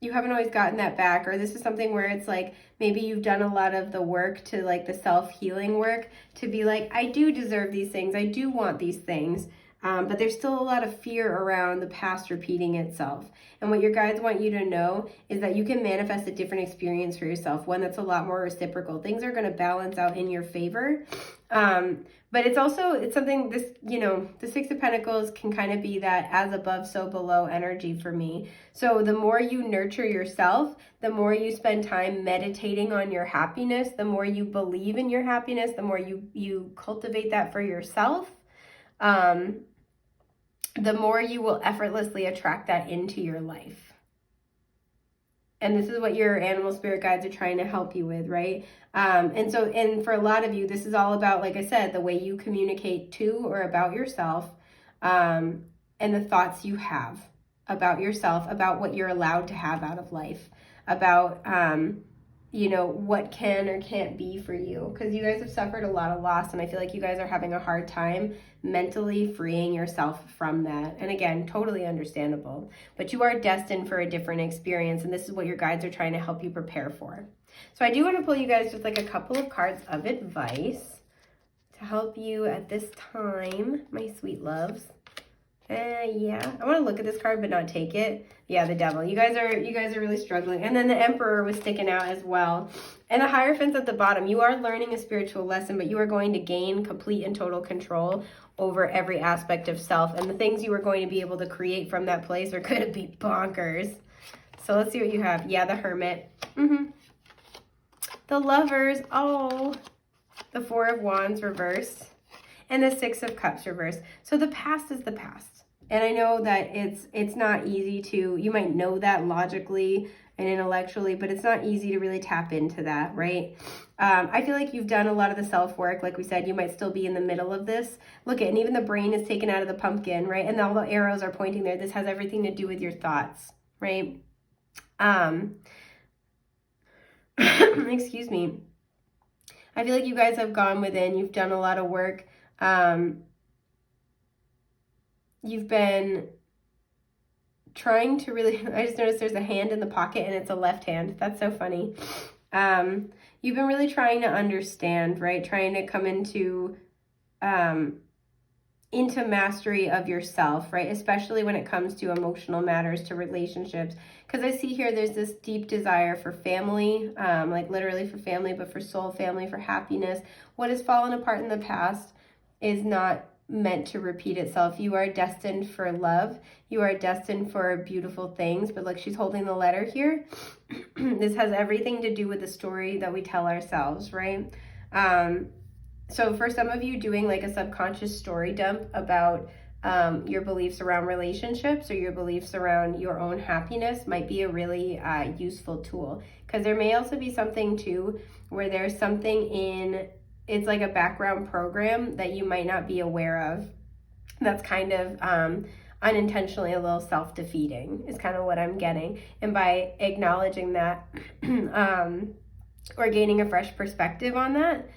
you haven't always gotten that back, or this is something where it's like maybe you've done a lot of the work to like the self-healing work to be like, I do deserve these things, I do want these things, but there's still a lot of fear around the past repeating itself. And what your guides want you to know is that you can manifest a different experience for yourself, one that's a lot more reciprocal. Things are going to balance out in your favor. But it's something, this, you know, the Six of Pentacles can kind of be that as above, so below energy for me. So the more you nurture yourself, the more you spend time meditating on your happiness, the more you believe in your happiness, the more you cultivate that for yourself, the more you will effortlessly attract that into your life. And this is what your animal spirit guides are trying to help you with, right? And for a lot of you, this is all about, like I said, the way you communicate to or about yourself, and the thoughts you have about yourself, about what you're allowed to have out of life, about, you know, what can or can't be for you. Because you guys have suffered a lot of loss, and I feel like you guys are having a hard time mentally freeing yourself from that. And again, totally understandable. But you are destined for a different experience, and this is what your guides are trying to help you prepare for. So I do want to pull you guys just like a couple of cards of advice to help you at this time, my sweet loves. Yeah, I want to look at this card but not take it. Yeah, the Devil. You guys are really struggling. And then the Emperor was sticking out as well. And the Hierophant's at the bottom. You are learning a spiritual lesson, but you are going to gain complete and total control over every aspect of self. And the things you are going to be able to create from that place are going to be bonkers. So let's see what you have. Yeah, the Hermit. The Lovers. Oh, the Four of Wands reverse. And the Six of Cups reverse. So the past is the past. And I know that it's not easy to, you might know that logically and intellectually, but it's not easy to really tap into that, right? I feel like you've done a lot of the self-work. Like we said, you might still be in the middle of this. Look at, and even the brain is taken out of the pumpkin, right? And all the arrows are pointing there. This has everything to do with your thoughts, right? Excuse me. I feel like you guys have gone within. You've done a lot of work. You've been trying to really, I just noticed there's a hand in the pocket and it's a left hand. That's so funny. You've been really trying to understand, right? Trying to come into mastery of yourself, right? Especially when it comes to emotional matters, to relationships. Because I see here there's this deep desire for family, like literally for family, but for soul family, for happiness. What has fallen apart in the past is not meant to repeat itself. You are destined for love. You are destined for beautiful things. But look, she's holding the letter here. This has everything to do with the story that we tell ourselves, right? So for some of you, doing like a subconscious story dump about your beliefs around relationships or your beliefs around your own happiness might be a really useful tool. Because there may also be something too where there's something in, it's like a background program that you might not be aware of that's kind of unintentionally a little self-defeating is kind of what I'm getting. And by acknowledging that or gaining a fresh perspective on that,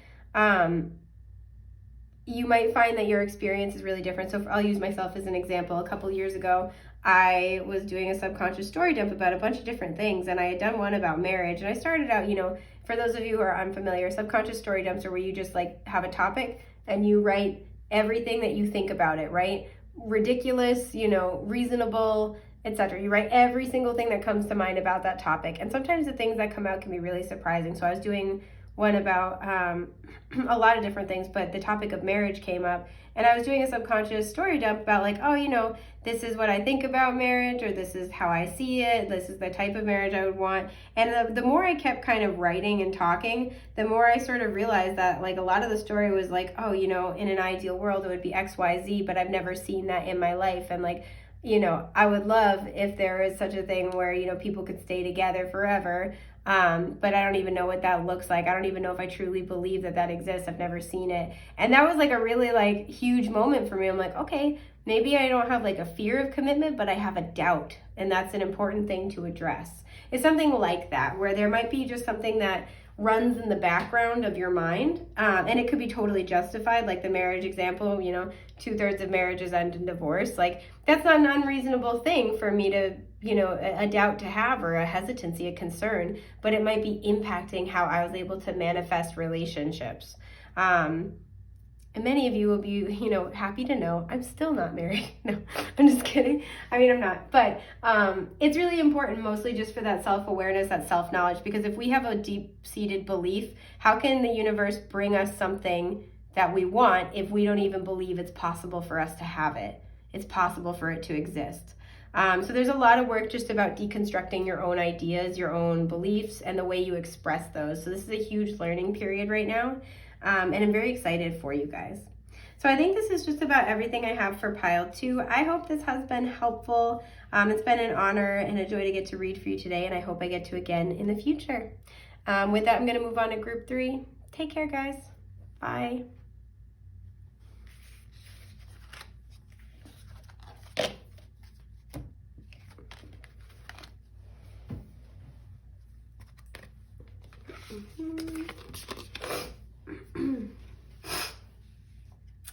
you might find that your experience is really different. So I'll use myself as an example. A couple years ago, I was doing a subconscious story dump about a bunch of different things, and I had done one about marriage. And I started out, you know, for those of you who are unfamiliar, subconscious story dumps are where you just like have a topic and you write everything that you think about it, right? Ridiculous, you know, reasonable, etc. You write every single thing that comes to mind about that topic. And sometimes the things that come out can be really surprising. So I was doing one about a lot of different things, but the topic of marriage came up, and I was doing a subconscious story dump about like, oh, you know, this is what I think about marriage, or this is how I see it, this is the type of marriage I would want. And the more I kept kind of writing and talking, the more I sort of realized that like a lot of the story was like, oh, you know, in an ideal world it would be XYZ, but I've never seen that in my life. And like you know, I would love if there is such a thing where, you know, people could stay together forever. But I don't even know what that looks like. I don't even know if I truly believe that that exists. I've never seen it. And that was like a really like huge moment for me. I'm like, okay, maybe I don't have like a fear of commitment, but I have a doubt. And that's an important thing to address. It's something like that, where there might be just something that runs in the background of your mind, and it could be totally justified, like the marriage example, you know, 2/3 of marriages end in divorce. Like, that's not an unreasonable thing for me to, you know, a doubt to have, or a hesitancy, a concern, but it might be impacting how I was able to manifest relationships. And many of you will be, you know, happy to know I'm still not married. No, I'm just kidding. I mean, I'm not. But it's really important, mostly just for that self-awareness, that self-knowledge, because if we have a deep-seated belief, how can the universe bring us something that we want if we don't even believe it's possible for us to have it? It's possible for it to exist. So there's a lot of work just about deconstructing your own ideas, your own beliefs, and the way you express those. So this is a huge learning period right now. And I'm very excited for you guys. So I think this is just about everything I have for pile 2. I hope this has been helpful. It's been an honor and a joy to get to read for you today, and I hope I get to again in the future. With that, I'm going to move on to group 3. Take care, guys. Bye.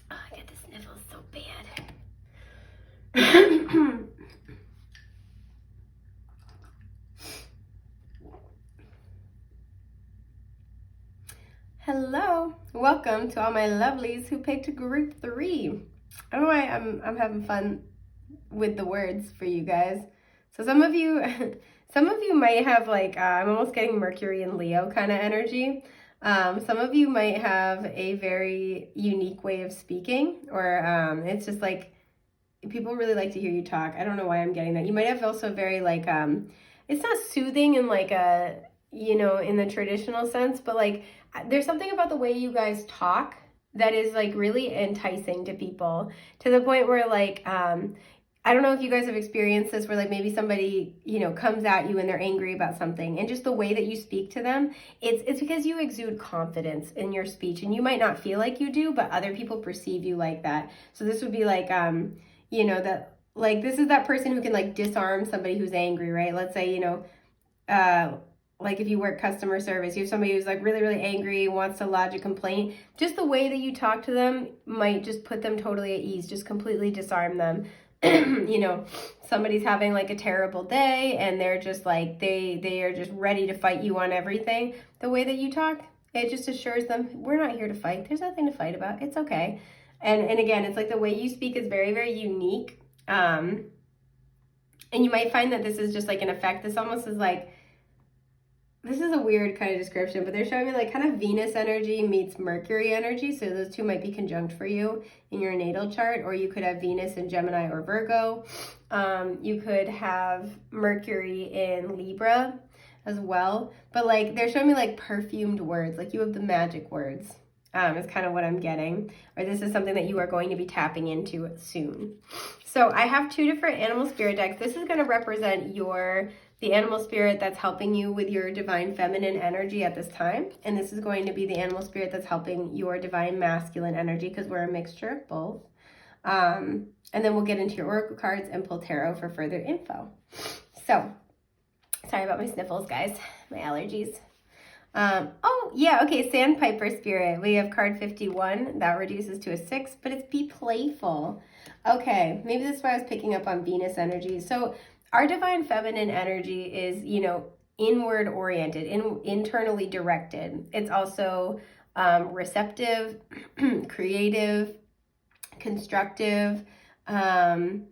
I get the sniffles so bad. Hello, welcome to all my lovelies who picked group 3. I don't know why I'm having fun with the words for you guys. So some of you might have like, I'm almost getting Mercury and Leo kind of energy. Some of you might have a very unique way of speaking, or it's just like, people really like to hear you talk. I don't know why I'm getting that. You might have also very like, it's not soothing in like a, you know, in the traditional sense, but like there's something about the way you guys talk that is like really enticing to people, to the point where like, I don't know if you guys have experienced this, where like maybe somebody, you know, comes at you and they're angry about something, and just the way that you speak to them, it's because you exude confidence in your speech, and you might not feel like you do, but other people perceive you like that. So this would be like, you know, that like this is that person who can like disarm somebody who's angry, right? Let's say, you know, like if you work customer service, you have somebody who's like really, really angry, wants to lodge a complaint. Just the way that you talk to them might just put them totally at ease, just completely disarm them. You know, somebody's having like a terrible day and they're just like, they are just ready to fight you on everything. The way that you talk, it just assures them, we're not here to fight. There's nothing to fight about. It's okay. And again, it's like the way you speak is very, very unique. And you might find that this is just like an effect. This almost is like, this is a weird kind of description, but they're showing me like kind of Venus energy meets Mercury energy. So those two might be conjunct for you in your natal chart, or you could have Venus in Gemini or Virgo. You could have Mercury in Libra as well. But like they're showing me like perfumed words, like you have the magic words. Is kind of what I'm getting, or this is something that you are going to be tapping into soon. So I have 2 different animal spirit decks. This is going to represent the animal spirit that's helping you with your divine feminine energy at this time, and this is going to be the animal spirit that's helping your divine masculine energy, because we're a mixture of both. And then we'll get into your oracle cards and pull tarot for further info. So sorry about my sniffles, guys, my allergies. Oh, yeah, okay, Sandpiper Spirit. We have card 51. That reduces to a 6, but it's be playful. Okay, maybe that's why I was picking up on Venus energy. So our divine feminine energy is, you know, inward oriented, internally directed. It's also receptive, creative, constructive, and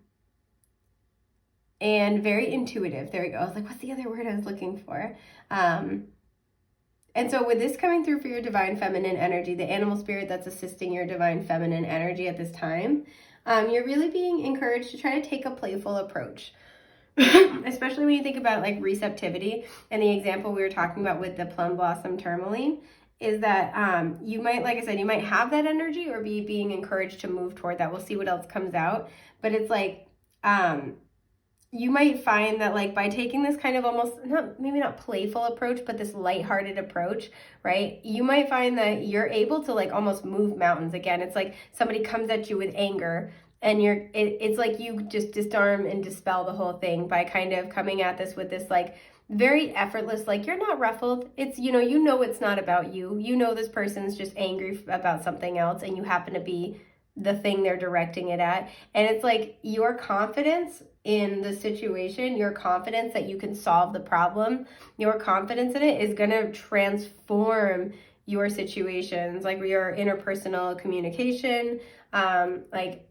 very intuitive. There we go. I was like, what's the other word I was looking for? And so with this coming through for your divine feminine energy, the animal spirit that's assisting your divine feminine energy at this time, you're really being encouraged to try to take a playful approach. Especially when you think about like receptivity, and the example we were talking about with the plum blossom tourmaline is that you might, like I said, you might have that energy or be being encouraged to move toward that. We'll see what else comes out, but it's like you might find that like by taking this kind of almost maybe not playful approach, but this lighthearted approach, right? You might find that you're able to like almost move mountains. Again, it's like somebody comes at you with anger and it's like you just disarm and dispel the whole thing by kind of coming at this with this like very effortless, like you're not ruffled. It's, you know it's not about you. You know this person's just angry about something else and you happen to be the thing they're directing it at. And it's like your confidence in the situation, your confidence that you can solve the problem, your confidence in it is going to transform your situations, like your interpersonal communication, like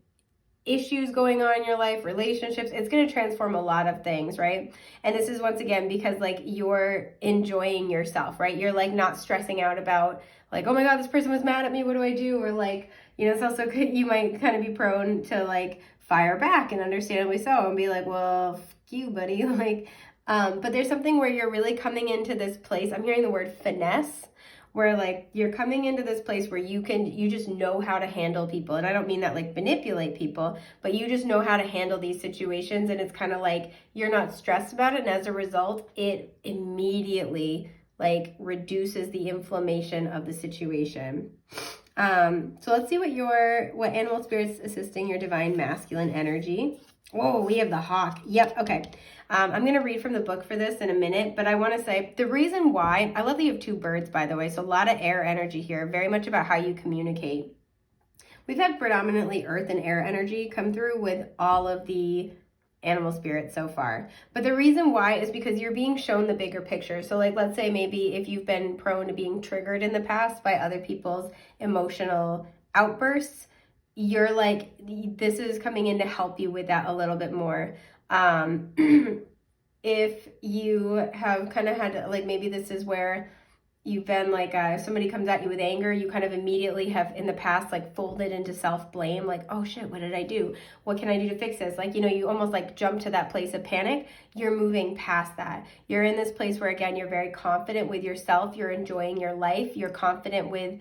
issues going on in your life, relationships. It's going to transform a lot of things, right? And this is once again because like you're enjoying yourself, right? You're like not stressing out about like, oh my God, this person was mad at me, what do I do? Or like, it's also good, you might kind of be prone to like fire back, and understandably so, and be like, well, fuck you, buddy. Like, but there's something where you're really coming into this place. I'm hearing the word finesse, where like you're coming into this place where you just know how to handle people. And I don't mean that like manipulate people, but you just know how to handle these situations. And it's kind of like you're not stressed about it. And as a result, it immediately like reduces the inflammation of the situation. So let's see what animal spirit's assisting your divine masculine energy. Oh, we have the hawk. Yep. Okay. I'm going to read from the book for this in a minute, but I want to say the reason why, I love that you have two birds, by the way. So a lot of air energy here, very much about how you communicate. We've had predominantly earth and air energy come through with all of the animal spirits so far. But the reason why is because you're being shown the bigger picture. So like, let's say maybe if you've been prone to being triggered in the past by other people's emotional outbursts, you're like, this is coming in to help you with that a little bit more. If you have kind of had, like, maybe this is where you've been like, if somebody comes at you with anger, you kind of immediately have in the past like folded into self-blame, like, oh shit, what did I do? What can I do to fix this? Like, you almost like jump to that place of panic. You're moving past that. You're in this place where, again, you're very confident with yourself. You're enjoying your life. You're confident with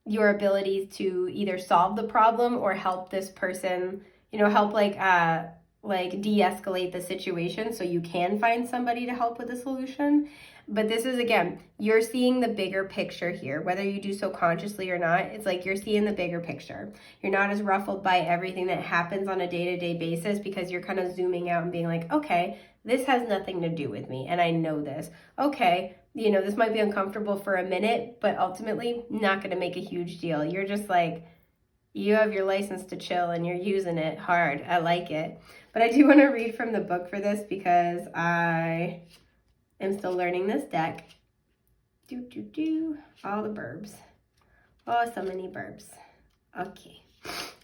your abilities to either solve the problem or help this person, help like de-escalate the situation so you can find somebody to help with the solution. But this is, again, you're seeing the bigger picture here, whether you do so consciously or not. It's like you're seeing the bigger picture. You're not as ruffled by everything that happens on a day-to-day basis because you're kind of zooming out and being like, okay, this has nothing to do with me, and I know this. Okay, this might be uncomfortable for a minute, but ultimately not going to make a huge deal. You're just like, you have your license to chill and you're using it hard. I like it. But I do want to read from the book for this because I am still learning this deck. All the burbs. Oh, so many burbs.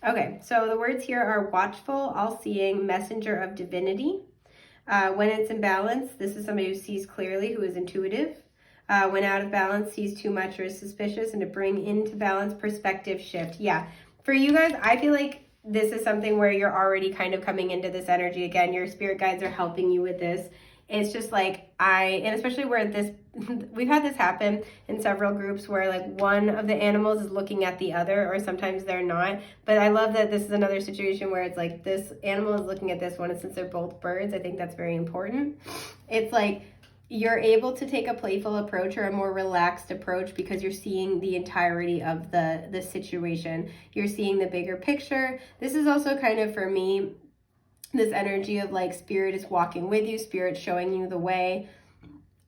Okay, so the words here are watchful, all-seeing, messenger of divinity. When it's in balance, this is somebody who sees clearly, who is intuitive. When out of balance, sees too much or is suspicious, and to bring into balance, perspective shift. Yeah, for you guys, I feel like this is something where you're already kind of coming into this energy. Again, your spirit guides are helping you with this. It's just like and especially where we've had this happen in several groups where like one of the animals is looking at the other, or sometimes they're not. But I love that this is another situation where it's like this animal is looking at this one, and since they're both birds, I think that's very important. It's like you're able to take a playful approach or a more relaxed approach because you're seeing the entirety of the situation. You're seeing the bigger picture. This is also kind of, for me, this energy of like spirit is walking with you, spirit showing you the way.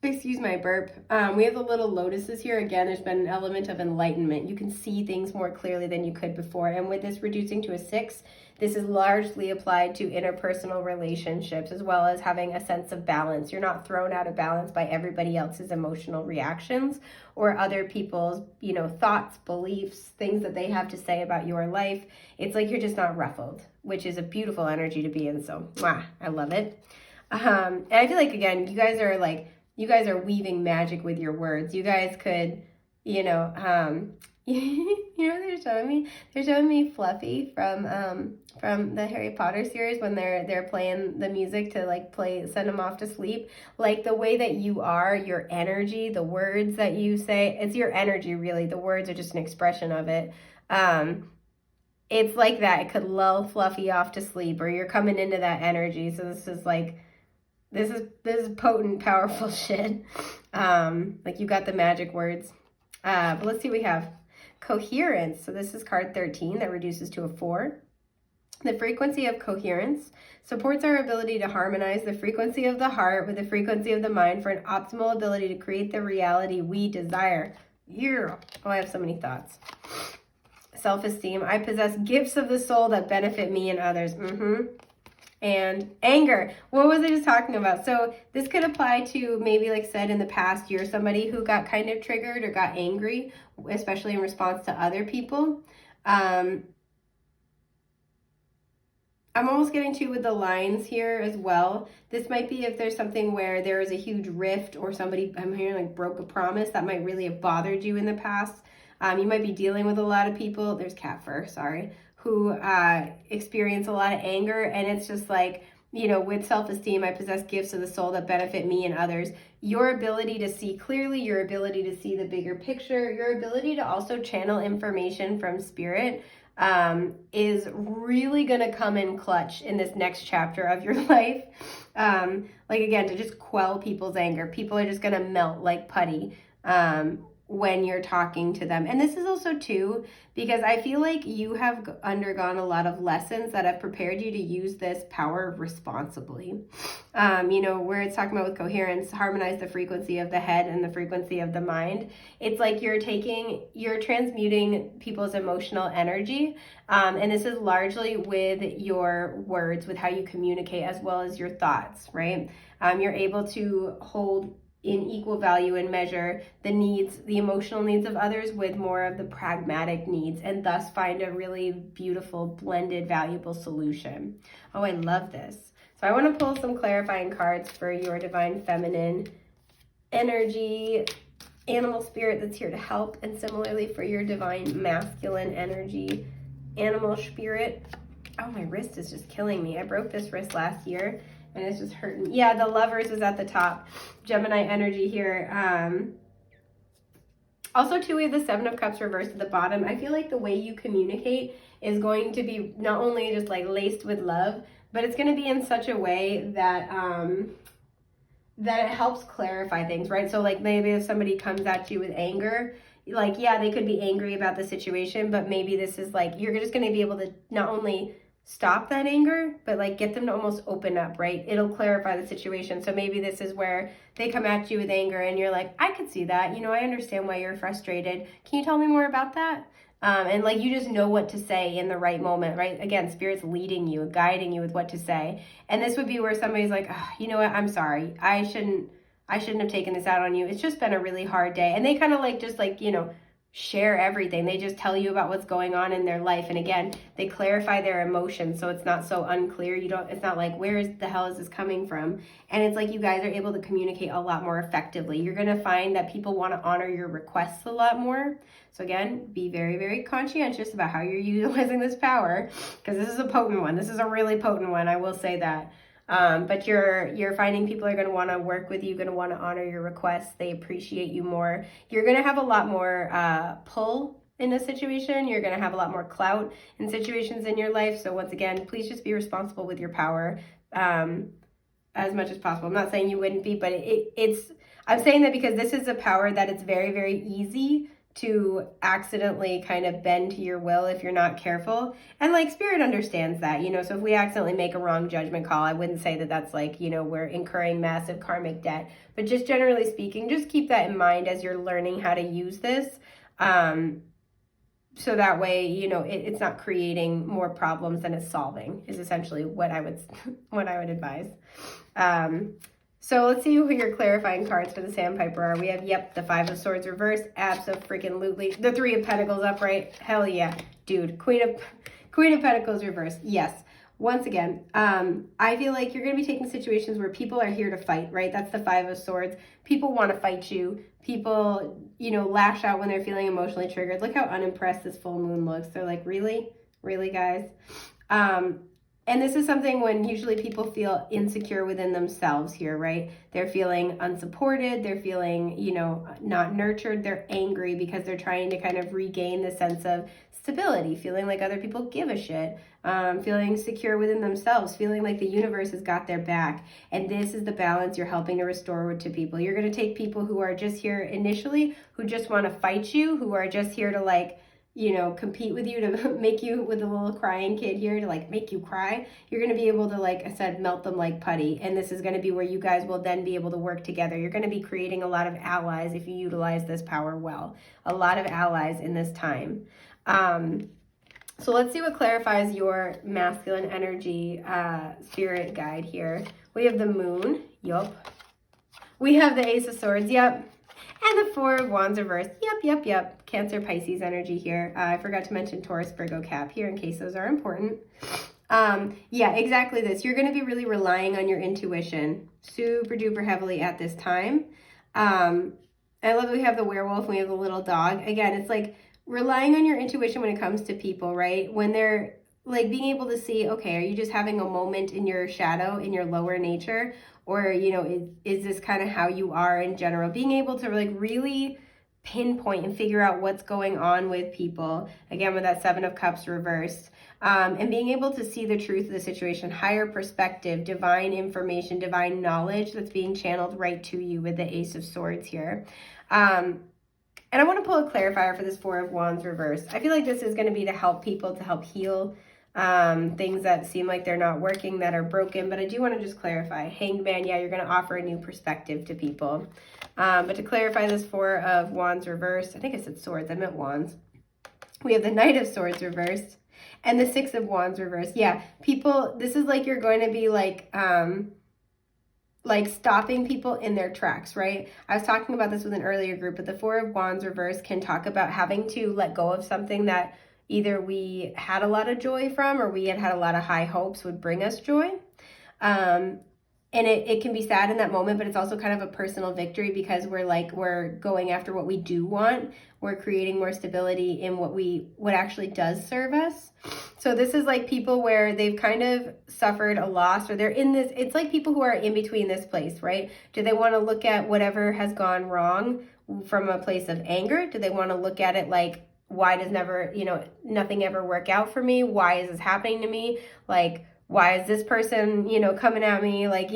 Excuse my burp. We have the little lotuses here. Again, there's been an element of enlightenment. You can see things more clearly than you could before. And with this reducing to a 6, this is largely applied to interpersonal relationships as well as having a sense of balance. You're not thrown out of balance by everybody else's emotional reactions or other people's, thoughts, beliefs, things that they have to say about your life. It's like you're just not ruffled, which is a beautiful energy to be in. So, I love it. And I feel like, again, you guys are weaving magic with your words. You guys could, they're showing me Fluffy from the Harry Potter series when they're playing the music to like send them off to sleep. Like the way that you are, your energy, the words that you say, it's your energy really. The words are just an expression of it. it's like that. It could lull Fluffy off to sleep, or you're coming into that energy. So this is like, this is potent, powerful shit. Like you got the magic words. But let's see what we have. Coherence. So this is card 13 that reduces to a 4. The frequency of coherence supports our ability to harmonize the frequency of the heart with the frequency of the mind for an optimal ability to create the reality we desire. Yeah. Oh, I have so many thoughts. Self-esteem. I possess gifts of the soul that benefit me and others. And anger. What was I just talking about? So this could apply to maybe, like said, in the past, you're somebody who got kind of triggered or got angry, especially in response to other people. I'm almost getting to with the lines here as well. This might be if there's something where there is a huge rift or somebody, I'm hearing like broke a promise that might really have bothered you in the past. You might be dealing with a lot of people, there's cat fur, sorry, who experience a lot of anger, and it's just like, you know, with self-esteem, I possess gifts of the soul that benefit me and others. Your ability to see clearly, your ability to see the bigger picture, your ability to also channel information from spirit is really going to come in clutch in this next chapter of your life. Like again, to just quell people's anger. People are just going to melt like putty when you're talking to them. And this is also too, because I feel like you have undergone a lot of lessons that have prepared you to use this power responsibly. You know, where it's talking about with coherence, harmonize the frequency of the head and the frequency of the mind. It's like you're transmuting people's emotional energy. And this is largely with your words, with how you communicate, as well as your thoughts, right? You're able to hold in equal value and measure the emotional needs of others with more of the pragmatic needs, and thus find a really beautiful, blended, valuable solution. Oh, I love this. So I want to pull some clarifying cards for your divine feminine energy, animal spirit that's here to help, and similarly for your divine masculine energy, animal spirit. Oh, my wrist is just killing me. I broke this wrist last year, and it's just hurting. Yeah, the lovers is at the top. Gemini energy here. Also, too, we have the Seven of Cups reversed at the bottom. I feel like the way you communicate is going to be not only just like laced with love, but it's going to be in such a way that that it helps clarify things, right? So like maybe if somebody comes at you with anger, like, yeah, they could be angry about the situation, but maybe this is like, you're just going to be able to not only stop that anger, but like get them to almost open up, right? It'll clarify the situation. So maybe this is where they come at you with anger and you're like, I could see that. You know, I understand why you're frustrated. Can you tell me more about that? And like, you just know what to say in the right moment, right? Again, spirit's leading you, guiding you with what to say. And this would be where somebody's like, oh, you know what? I'm sorry. I shouldn't have taken this out on you. It's just been a really hard day. And they kind of like, just like, you know, share everything. They just tell you about what's going on in their life. And again, they clarify their emotions, so it's not so unclear. It's not like, where is the hell is this coming from? And it's like you guys are able to communicate a lot more effectively. You're going to find that people want to honor your requests a lot more. So again, be very, very conscientious about how you're utilizing this power, because this is a potent one. This is a really potent one, I will say that. But you're finding people are going to want to work with you, going to want to honor your requests. They appreciate you more. You're going to have a lot more pull in this situation. You're going to have a lot more clout in situations in your life. So once again, please just be responsible with your power as much as possible. I'm not saying you wouldn't be, but I'm saying that because this is a power that it's very, very easy to accidentally kind of bend to your will if you're not careful. And like spirit understands that, you know, so if we accidentally make a wrong judgment call, I wouldn't say that that's like, you know, we're incurring massive karmic debt, but just generally speaking, just keep that in mind as you're learning how to use this. So that way, you know, it's not creating more problems than it's solving, is essentially what I would advise. So let's see who your clarifying cards for the Sandpiper are. We have, yep, the Five of Swords reversed, abso-freaking-lutely. The Three of Pentacles upright, hell yeah. Dude, Queen of Pentacles reversed, yes. Once again, I feel like you're going to be taking situations where people are here to fight, right? That's the Five of Swords. People want to fight you. People, you know, lash out when they're feeling emotionally triggered. Look how unimpressed this full moon looks. They're like, really? Really, guys? And this is something when usually people feel insecure within themselves here, right? They're feeling unsupported, they're feeling, you know, not nurtured, they're angry because they're trying to kind of regain the sense of stability, feeling like other people give a shit, feeling secure within themselves, feeling like the universe has got their back. And this is the balance you're helping to restore to people. You're going to take people who are just here initially, who just want to fight you, who are just here to like, you know, compete with you to make you, with a little crying kid here to like make you cry. You're going to be able to, like I said, melt them like putty. And this is going to be where you guys will then be able to work together. You're going to be creating a lot of allies if you utilize this power well. A lot of allies in this time. So let's see what clarifies your masculine energy spirit guide here. We have the moon. Yup. We have the Ace of Swords. Yep. And the Four of Wands reversed. Yep. Cancer, Pisces energy here. I forgot to mention Taurus, Virgo, Cap here in case those are important. Yeah, exactly this. You're going to be really relying on your intuition super duper heavily at this time. I love that we have the werewolf and we have the little dog. Again, it's like relying on your intuition when it comes to people, right? When they're like being able to see, okay, are you just having a moment in your shadow, in your lower nature? Or, you know, is this kind of how you are in general? Being able to like really pinpoint and figure out what's going on with people. Again, with that Seven of Cups reversed. And being able to see the truth of the situation, higher perspective, divine information, divine knowledge that's being channeled right to you with the Ace of Swords here. And I want to pull a clarifier for this Four of Wands reversed. I feel like this is going to be to help people, to help heal things that seem like they're not working, that are broken. But I do want to just clarify. Hanged Man, yeah, you're going to offer a new perspective to people. But to clarify this Four of Wands reversed, I think I said swords, I meant wands. We have the Knight of Swords reversed and the Six of Wands reversed. Yeah, people, this is like you're going to be like stopping people in their tracks, right? I was talking about this with an earlier group, but the Four of Wands reversed can talk about having to let go of something that either we had a lot of joy from or we had a lot of high hopes would bring us joy. And it can be sad in that moment, but it's also kind of a personal victory because we're going after what we do want. We're creating more stability in what actually does serve us. So this is like people where they've kind of suffered a loss, or they're in this, it's like people who are in between this place, right? Do they want to look at whatever has gone wrong from a place of anger? Do they want to look at it like, why does nothing ever work out for me? Why is this happening to me? Like, why is this person, coming at me? Like,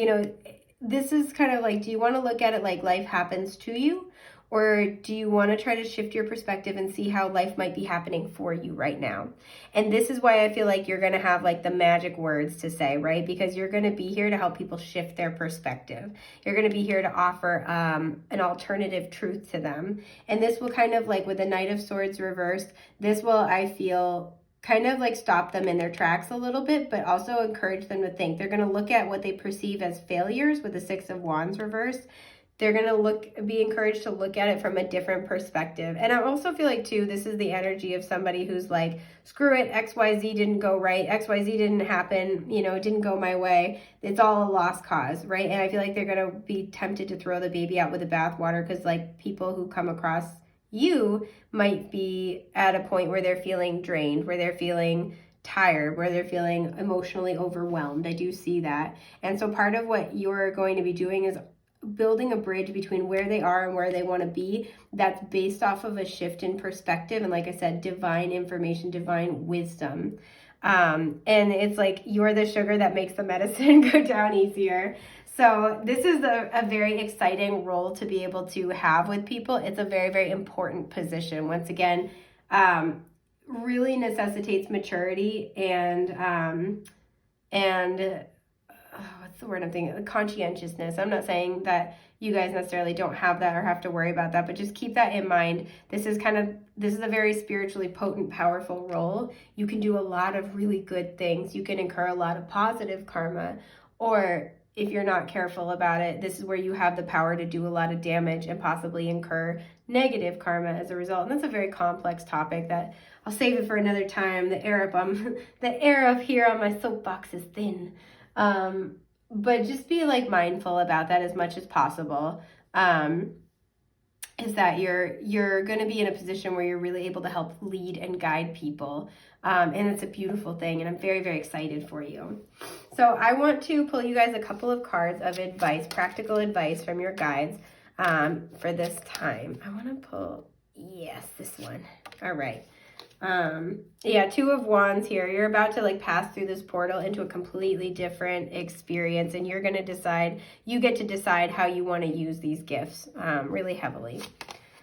this is kind of like, do you want to look at it like life happens to you? Or do you want to try to shift your perspective and see how life might be happening for you right now? And this is why I feel like you're going to have like the magic words to say, right? Because you're going to be here to help people shift their perspective. You're going to be here to offer an alternative truth to them. And this will kind of like with the Knight of Swords reversed, this will, I feel, kind of like stop them in their tracks a little bit, but also encourage them to think. They're going to look at what they perceive as failures with the Six of Wands reversed. They're going to be encouraged to look at it from a different perspective. And I also feel like, too, this is the energy of somebody who's like, screw it, XYZ didn't go right, XYZ didn't happen, it didn't go my way. It's all a lost cause, right? And I feel like they're going to be tempted to throw the baby out with the bathwater because, like, people who come across you might be at a point where they're feeling drained, where they're feeling tired, where they're feeling emotionally overwhelmed. I do see that. And so part of what you're going to be doing is building a bridge between where they are and where they want to be, that's based off of a shift in perspective. And like I said, divine information, divine wisdom. And it's like you're the sugar that makes the medicine go down easier. So this is a very exciting role to be able to have with people. It's a very, very important position. Once again, really necessitates maturity and what's the word I'm thinking? Conscientiousness. I'm not saying that you guys necessarily don't have that or have to worry about that, but just keep that in mind. This is a very spiritually potent, powerful role. You can do a lot of really good things. You can incur a lot of positive karma, or if you're not careful about it, this is where you have the power to do a lot of damage and possibly incur negative karma as a result. And that's a very complex topic that I'll save it for another time. The air up here on my soapbox is thin. But just be like mindful about that as much as possible. And is that you're going to be in a position where you're really able to help lead and guide people. And it's a beautiful thing, and I'm very, very excited for you. So I want to pull you guys a couple of cards of advice, practical advice from your guides for this time. I want to pull, yes, this one. All right. Yeah, Two of Wands here. You're about to like pass through this portal into a completely different experience, and you're going to decide, you get to decide how you want to use these gifts really heavily.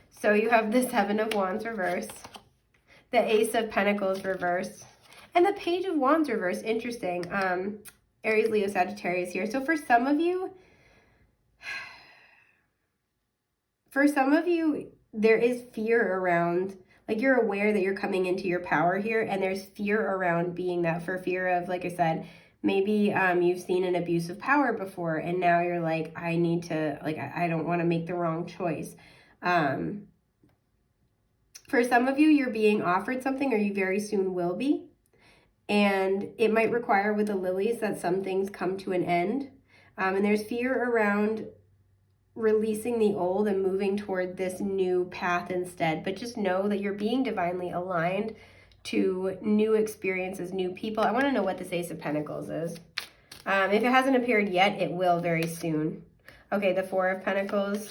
So you have the Seven of Wands reverse, the Ace of Pentacles reverse, and the Page of Wands reverse. Interesting. Aries, Leo, Sagittarius here. So for some of you, there is fear around, like you're aware that you're coming into your power here, and there's fear around being that, for fear of, like I said, maybe you've seen an abuse of power before, and now you're like, I need to, like, I don't want to make the wrong choice. For some of you, you're being offered something, or you very soon will be, and it might require with the lilies that some things come to an end, and there's fear around releasing the old and moving toward this new path instead. But just know that you're being divinely aligned to new experiences, new people. I want to know what this Ace of Pentacles is. If it hasn't appeared yet, it will very soon. Okay, the Four of Pentacles,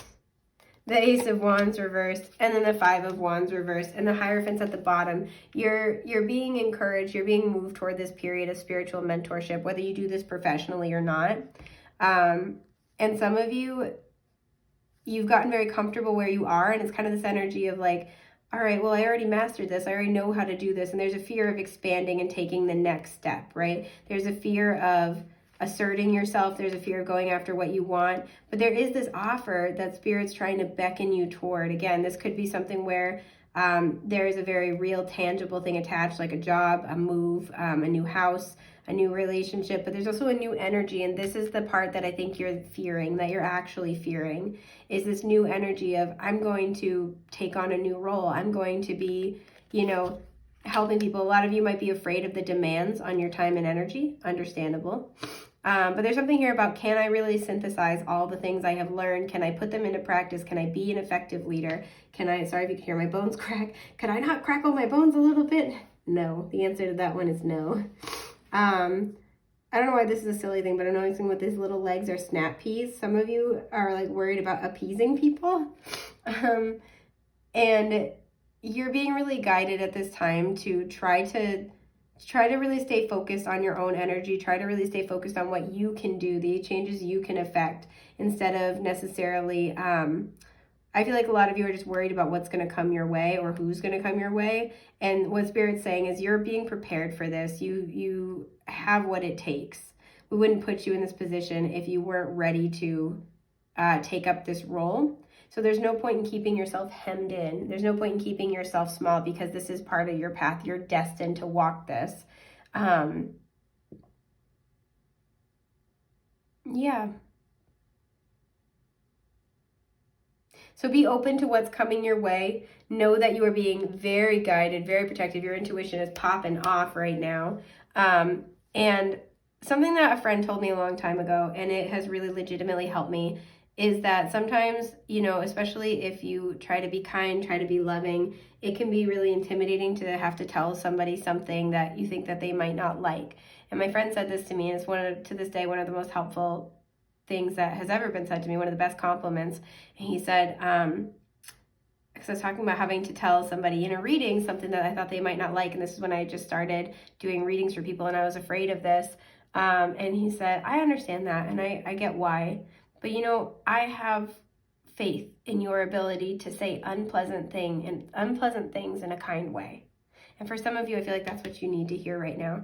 the Ace of Wands reversed, and then the Five of Wands reversed, and the Hierophant's at the bottom. You're being encouraged, you're being moved toward this period of spiritual mentorship, whether you do this professionally or not. And some of you, you've gotten very comfortable where you are, and it's kind of this energy of like, all right, well, I already mastered this. I already know how to do this. And there's a fear of expanding and taking the next step, right? There's a fear of asserting yourself. There's a fear of going after what you want. But there is this offer that Spirit's trying to beckon you toward. Again, this could be something where there is a very real, tangible thing attached, like a job, a move, a new house, a new relationship, but there's also a new energy, and this is the part that I think you're fearing, that you're actually fearing, is this new energy of, I'm going to take on a new role. I'm going to be, you know, helping people. A lot of you might be afraid of the demands on your time and energy, understandable. But there's something here about, can I really synthesize all the things I have learned? Can I put them into practice? Can I be an effective leader? Can I, sorry if you can hear my bones crack, could I not crackle my bones a little bit? No, the answer to that one is no. I don't know why this is a silly thing, but I'm noticing with these little legs are snap peas. Some of you are like worried about appeasing people. And you're being really guided at this time to try to really stay focused on your own energy, try to really stay focused on what you can do, the changes you can affect, instead of necessarily, I feel like a lot of you are just worried about what's going to come your way or who's going to come your way. And what Spirit's saying is you're being prepared for this. You have what it takes. We wouldn't put you in this position if you weren't ready to take up this role. So there's no point in keeping yourself hemmed in. There's no point in keeping yourself small, because this is part of your path. You're destined to walk this. Yeah. So be open to what's coming your way. Know that you are being very guided, very protected. Your intuition is popping off right now. And something that a friend told me a long time ago, and it has really legitimately helped me, is that sometimes, you know, especially if you try to be kind, try to be loving, it can be really intimidating to have to tell somebody something that you think that they might not like. And my friend said this to me, and it's to this day one of the most helpful things that has ever been said to me, one of the best compliments. And he said, because I was talking about having to tell somebody in a reading something that I thought they might not like, and this is when I just started doing readings for people, and I was afraid of this. And he said, I understand that, and I get why. But, you know, I have faith in your ability to say unpleasant things in a kind way. And for some of you, I feel like that's what you need to hear right now.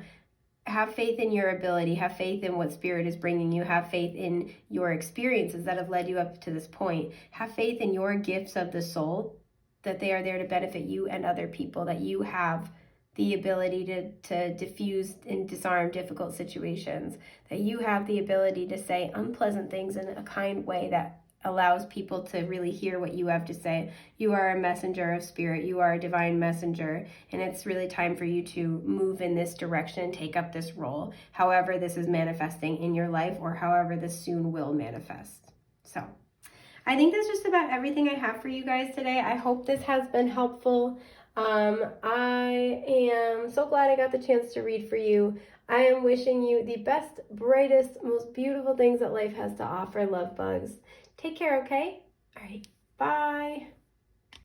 Have faith in your ability. Have faith in what Spirit is bringing you. Have faith in your experiences that have led you up to this point. Have faith in your gifts of the soul, that they are there to benefit you and other people, that you have the ability to diffuse and disarm difficult situations, that you have the ability to say unpleasant things in a kind way that allows people to really hear what you have to say. You are a messenger of Spirit. You are a divine messenger, and it's really time for you to move in this direction, take up this role, however this is manifesting in your life, or however this soon will manifest. So I think that's just about everything I have for you guys today. I hope this has been helpful. I am so glad I got the chance to read for you. I am wishing you the best, brightest, most beautiful things that life has to offer, love bugs. Take care, okay? All right, bye.